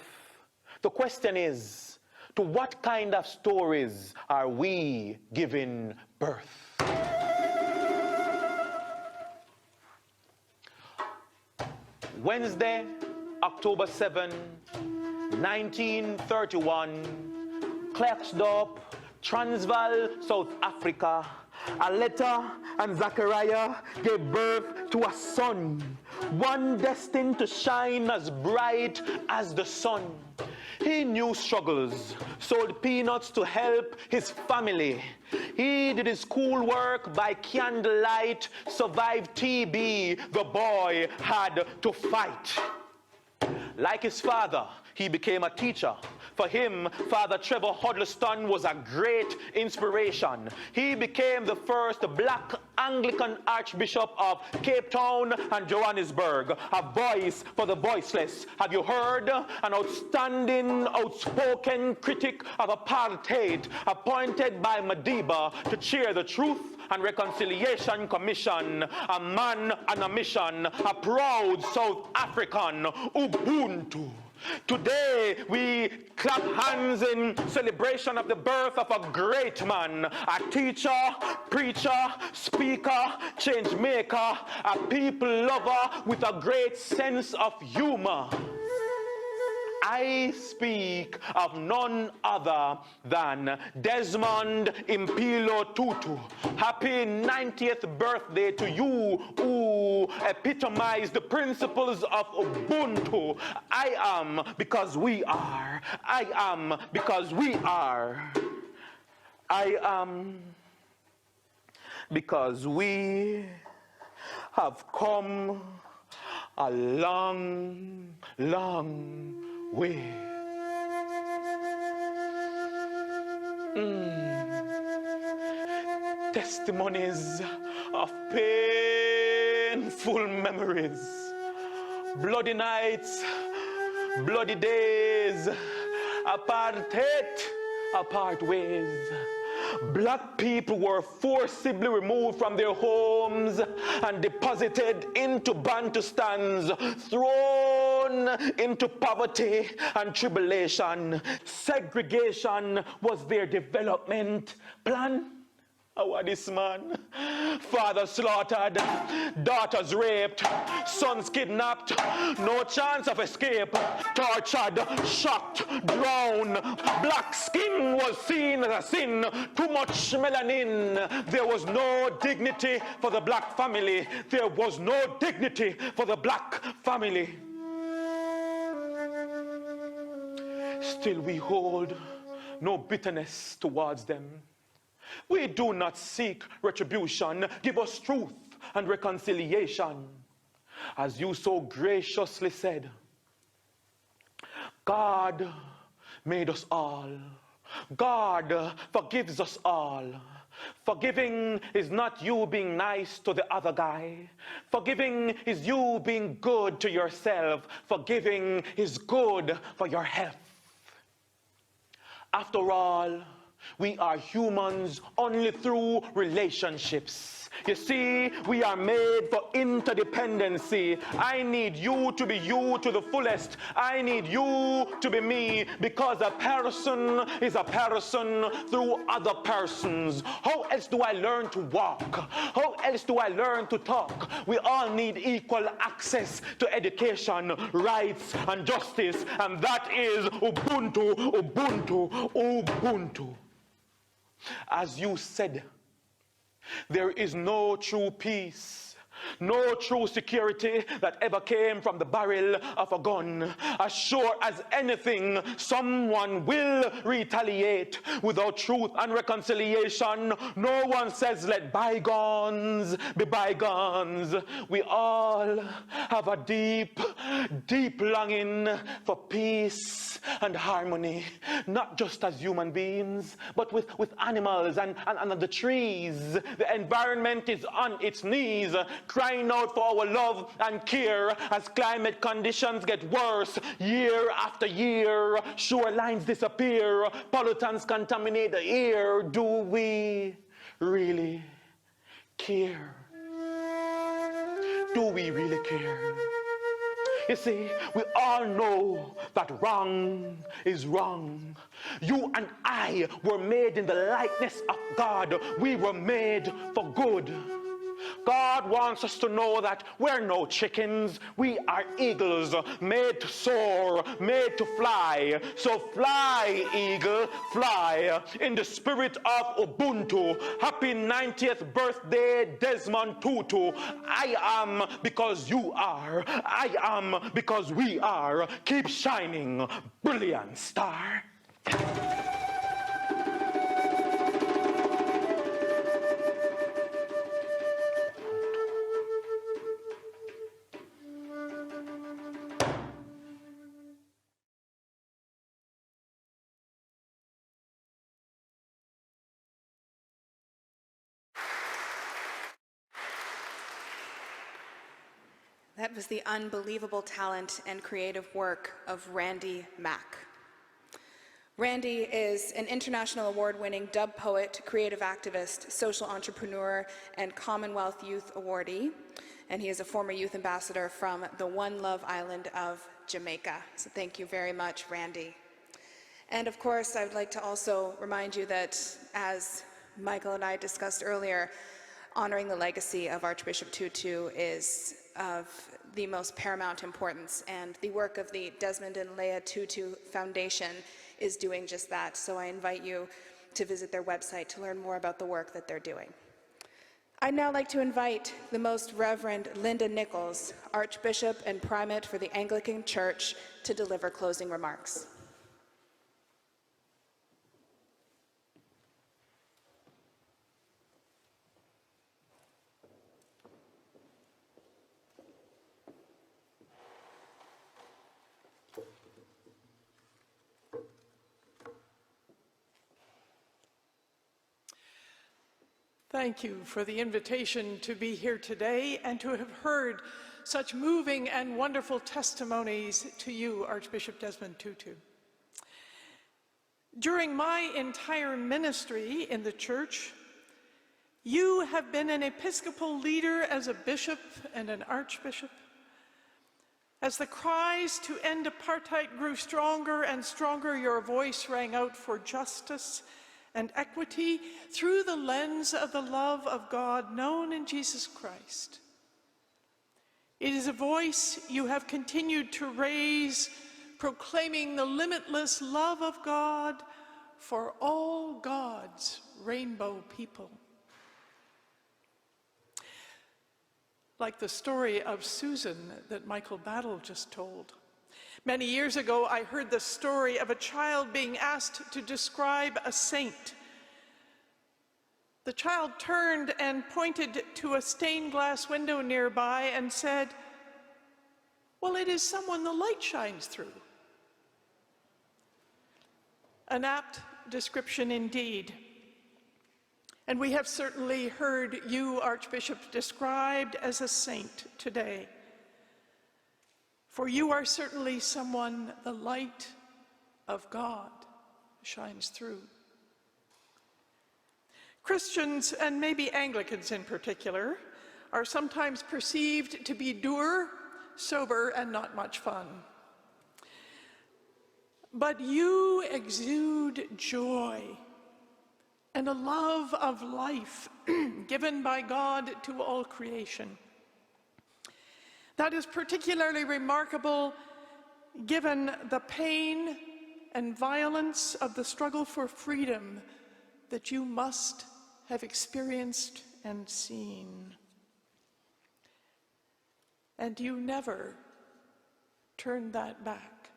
The question is, to what kind of stories are we giving birth? Wednesday, October 7, 1931, Klerksdorp, Transvaal, South Africa. Aletta and Zachariah gave birth to a son, one destined to shine as bright as the sun. He knew struggles, sold peanuts to help his family. He did his schoolwork by candlelight, survived TB, the boy had to fight. Like his father, he became a teacher. For him, Father Trevor Huddleston was a great inspiration. He became the first black Anglican Archbishop of Cape Town and Johannesburg, a voice for the voiceless. Have you heard? An outstanding, outspoken critic of apartheid, appointed by Madiba to chair the Truth and Reconciliation Commission, a man on a mission, a proud South African, Ubuntu. Today we clap hands in celebration of the birth of a great man, a teacher, preacher, speaker, change maker, a people lover with a great sense of humor. I speak of none other than Desmond Impilo Tutu. Happy 90th birthday to you who epitomize the principles of Ubuntu. I am because we are. I am because we are. I am because we have come a long, long way. Testimonies of painful memories, bloody nights, bloody days, apartheid, apart ways. Black people were forcibly removed from their homes and deposited into Bantustans, thrown into poverty and tribulation. Segregation was their development plan. How are this man? Father slaughtered, daughters raped, sons kidnapped, no chance of escape, tortured, shot, drowned. Black skin was seen as a sin, too much melanin. There was no dignity for the black family. There was no dignity for the black family. Still we hold no bitterness towards them. We do not seek retribution. Give us truth and reconciliation. As you so graciously said, God made us all. God forgives us all. Forgiving is not you being nice to the other guy. Forgiving is you being good to yourself. Forgiving is good for your health. After all, we are humans only through relationships. You see, we are made for interdependency. I need you to be you to the fullest. I need you to be me, because a person is a person through other persons. How else do I learn to walk? How else do I learn to talk? We all need equal access to education, rights, and justice, and that is Ubuntu, Ubuntu, Ubuntu. As you said, there is no true peace, no true security that ever came from the barrel of a gun. As sure as anything, someone will retaliate. Without truth and reconciliation, no one says let bygones be bygones. We all have a deep, deep longing for peace and harmony, not just as human beings, but with animals and the trees. The environment is on its knees, crying out for our love and care as climate conditions get worse year after year. Shorelines disappear, pollutants contaminate the air. Do we really care? Do we really care? You see, we all know that wrong is wrong. You and I were made in the likeness of God. We were made for good. God wants us to know that we're no chickens. We are eagles, made to soar, made to fly. So fly, eagle, fly, in the spirit of Ubuntu. Happy 90th birthday, Desmond Tutu. I am because you are. I am because we are. Keep shining, brilliant star. That was the unbelievable talent and creative work of Randy Makk. Randy is an international award-winning dub poet, creative activist, social entrepreneur, and Commonwealth Youth Awardee. And he is a former youth ambassador from the One Love Island of Jamaica. So thank you very much, Randy. And of course, I would like to also remind you that, as Michael and I discussed earlier, honoring the legacy of Archbishop Tutu is of the most paramount importance, and the work of the Desmond and Leah Tutu Foundation is doing just that. So I invite you to visit their website to learn more about the work that they're doing. I'd now like to invite the Most Reverend Linda Nichols, Archbishop and Primate for the Anglican Church, to deliver closing remarks. Thank you for the invitation to be here today and to have heard such moving and wonderful testimonies to you, Archbishop Desmond Tutu. During my entire ministry in the church, you have been an Episcopal leader as a bishop and an archbishop. As the cries to end apartheid grew stronger and stronger, your voice rang out for justice and equity through the lens of the love of God known in Jesus Christ. It is a voice you have continued to raise, proclaiming the limitless love of God for all God's rainbow people. Like the story of Susan that Michael Battle just told. Many years ago, I heard the story of a child being asked to describe a saint. The child turned and pointed to a stained glass window nearby and said, "Well, it is someone the light shines through." An apt description indeed. And we have certainly heard you, Archbishop, described as a saint today. For you are certainly someone the light of God shines through. Christians, and maybe Anglicans in particular, are sometimes perceived to be dour, sober, and not much fun. But you exude joy and a love of life given by God to all creation. That is particularly remarkable given the pain and violence of the struggle for freedom that you must have experienced and seen. And you never turned that back.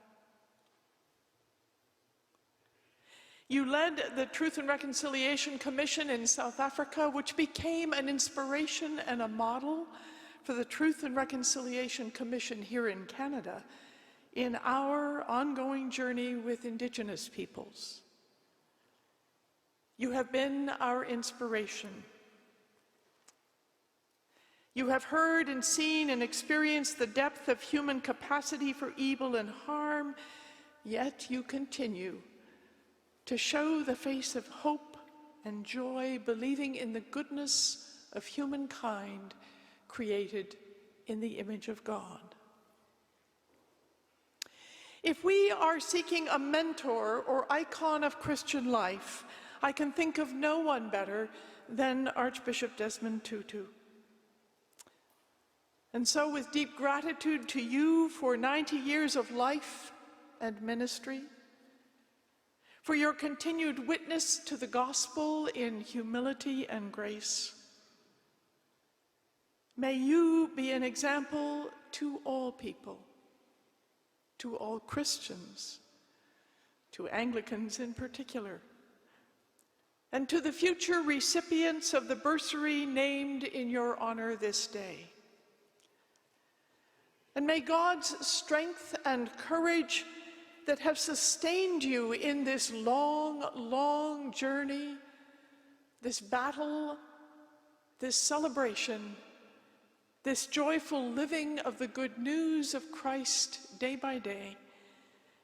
You led the Truth and Reconciliation Commission in South Africa, which became an inspiration and a model for the Truth and Reconciliation Commission here in Canada in our ongoing journey with Indigenous peoples. You have been our inspiration. You have heard and seen and experienced the depth of human capacity for evil and harm, yet you continue to show the face of hope and joy, believing in the goodness of humankind created in the image of God. If we are seeking a mentor or icon of Christian life, I can think of no one better than Archbishop Desmond Tutu. And so, with deep gratitude to you for 90 years of life and ministry, for your continued witness to the gospel in humility and grace, may you be an example to all people, to all Christians, to Anglicans in particular, and to the future recipients of the bursary named in your honor this day. And may God's strength and courage that have sustained you in this long, long journey, this battle, this celebration, this joyful living of the good news of Christ day by day,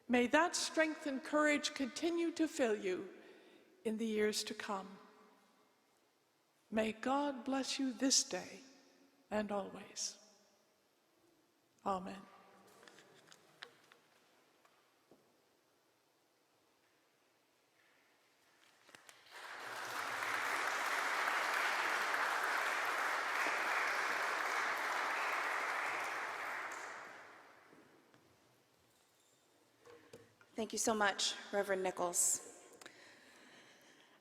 may that strength and courage continue to fill you in the years to come. May God bless you this day and always. Amen. Thank you so much, Reverend Nichols.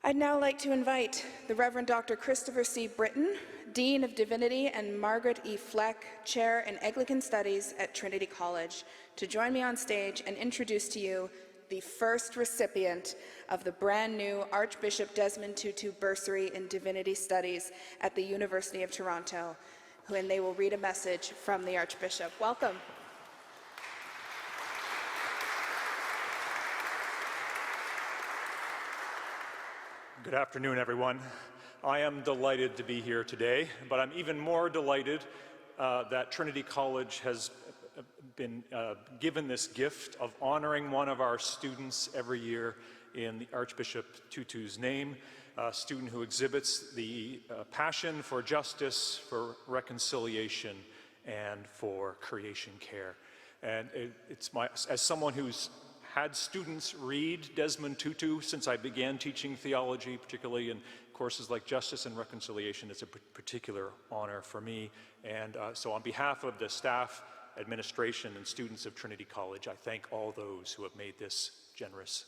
I'd now like to invite the Reverend Dr. Christopher C. Britton, Dean of Divinity, and Margaret E. Fleck, Chair in Anglican Studies at Trinity College, to join me on stage and introduce to you the first recipient of the brand new Archbishop Desmond Tutu Bursary in Divinity Studies at the University of Toronto, and they will read a message from the Archbishop. Welcome. Good afternoon, everyone. I am delighted to be here today, but I'm even more delighted that Trinity College has been given this gift of honoring one of our students every year in the Archbishop Tutu's name, a student who exhibits the passion for justice, for reconciliation, and for creation care. And it's as someone who's had students read Desmond Tutu since I began teaching theology, particularly in courses like Justice and Reconciliation. It's a particular honor for me. And so on behalf of the staff, administration, and students of Trinity College, I thank all those who have made this generous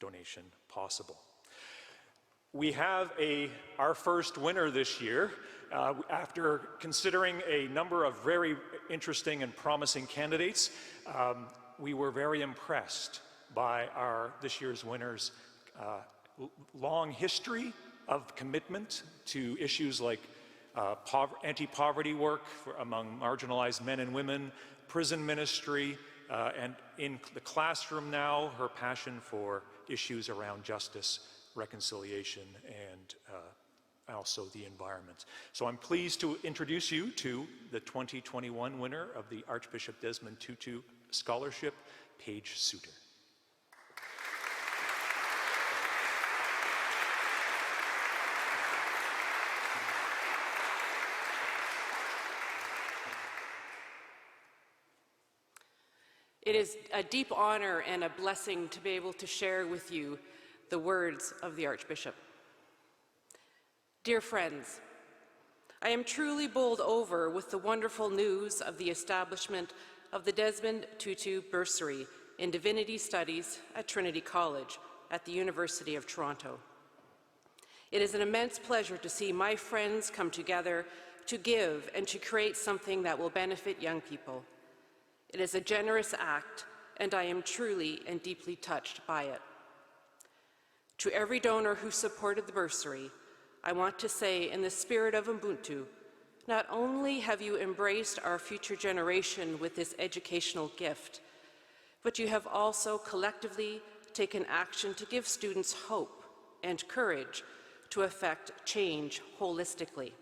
donation possible. We have our first winner this year. After considering a number of very interesting and promising candidates, we were very impressed by this year's winner's long history of commitment to issues like anti-poverty work among marginalized men and women, prison ministry, and in the classroom now, her passion for issues around justice, reconciliation, and also the environment. So I'm pleased to introduce you to the 2021 winner of the Archbishop Desmond Tutu Scholarship, Paige Suter. It is a deep honor and a blessing to be able to share with you the words of the Archbishop. Dear friends, I am truly bowled over with the wonderful news of the establishment of the Desmond Tutu Bursary in Divinity Studies at Trinity College at the University of Toronto. It is an immense pleasure to see my friends come together to give and to create something that will benefit young people. It is a generous act, and I am truly and deeply touched by it. To every donor who supported the bursary, I want to say, in the spirit of Ubuntu, not only have you embraced our future generation with this educational gift, but you have also collectively taken action to give students hope and courage to effect change holistically.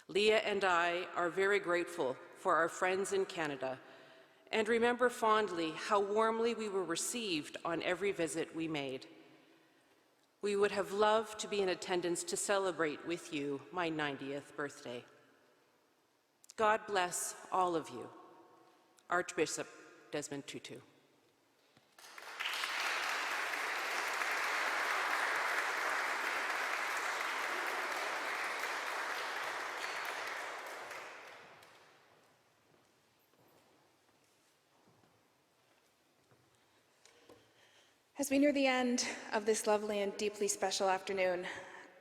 Leah and I are very grateful for our friends in Canada and remember fondly how warmly we were received on every visit we made. We would have loved to be in attendance to celebrate with you my 90th birthday. God bless all of you. Archbishop Desmond Tutu. As we near the end of this lovely and deeply special afternoon,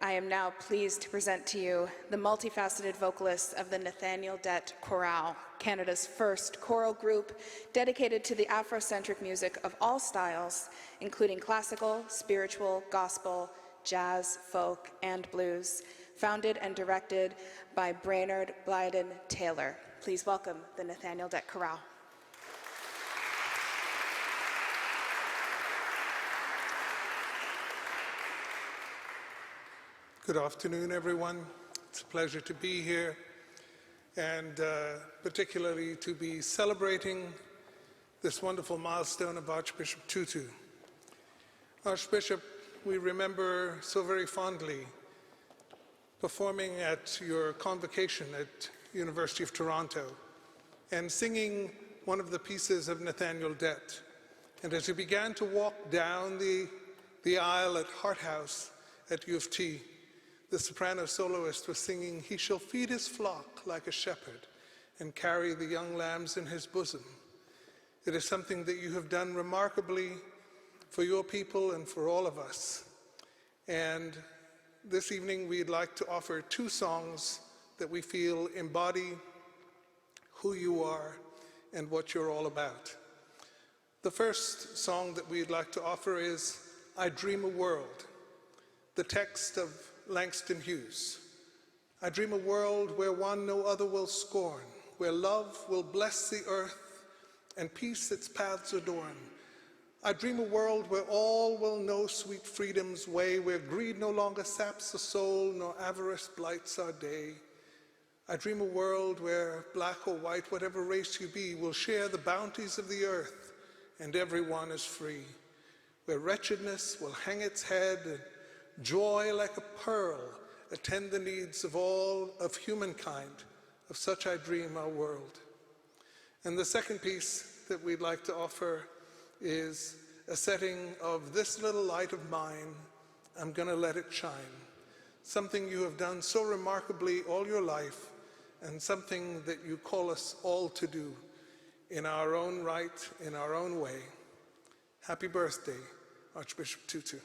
I am now pleased to present to you the multifaceted vocalists of the Nathaniel Dette Choral, Canada's first choral group dedicated to the Afrocentric music of all styles, including classical, spiritual, gospel, jazz, folk, and blues, founded and directed by Brainerd Blyden Taylor. Please welcome the Nathaniel Dette Choral. Good afternoon, everyone. It's a pleasure to be here, and particularly to be celebrating this wonderful milestone of Archbishop Tutu. Archbishop, we remember so very fondly performing at your convocation at University of Toronto and singing one of the pieces of Nathaniel Dette. And as you began to walk down the aisle at Hart House at U of T, the soprano soloist was singing, "He shall feed his flock like a shepherd and carry the young lambs in his bosom." It is something that you have done remarkably for your people and for all of us. And this evening we'd like to offer two songs that we feel embody who you are and what you're all about. The first song that we'd like to offer is "I Dream a World," the text of Langston Hughes. I dream a world where one no other will scorn, where love will bless the earth and peace its paths adorn. I dream a world where all will know sweet freedom's way, where greed no longer saps the soul, nor avarice blights our day. I dream a world where black or white, whatever race you be, will share the bounties of the earth and everyone is free, where wretchedness will hang its head and joy like a pearl attend the needs of all of humankind. Of such I dream our world. And the second piece that we'd like to offer is a setting of this little light of mine, I'm going to let it shine. Something you have done so remarkably all your life, and something that you call us all to do in our own right, in our own way. Happy birthday, Archbishop Tutu.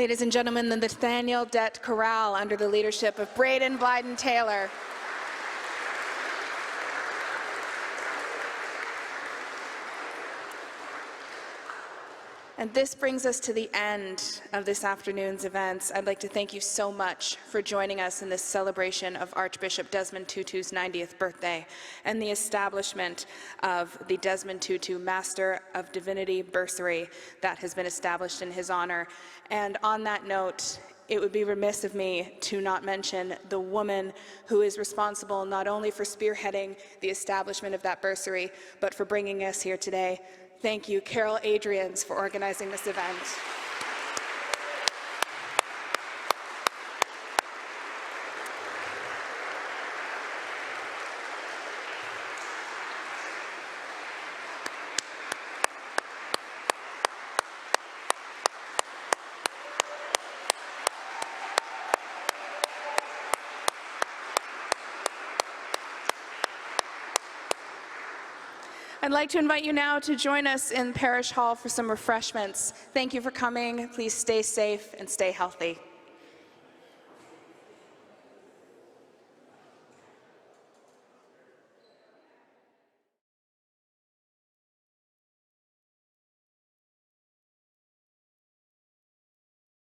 Ladies and gentlemen, the Nathaniel Dette Choral under the leadership of Braden Blyden Taylor. And this brings us to the end of this afternoon's events. I'd like to thank you so much for joining us in this celebration of Archbishop Desmond Tutu's 90th birthday and the establishment of the Desmond Tutu Master of Divinity bursary that has been established in his honor. And on that note, it would be remiss of me to not mention the woman who is responsible not only for spearheading the establishment of that bursary, but for bringing us here today. Thank you, Carole Adriaans, for organizing this event. I'd like to invite you now to join us in Parish Hall for some refreshments. Thank you for coming. Please stay safe and stay healthy.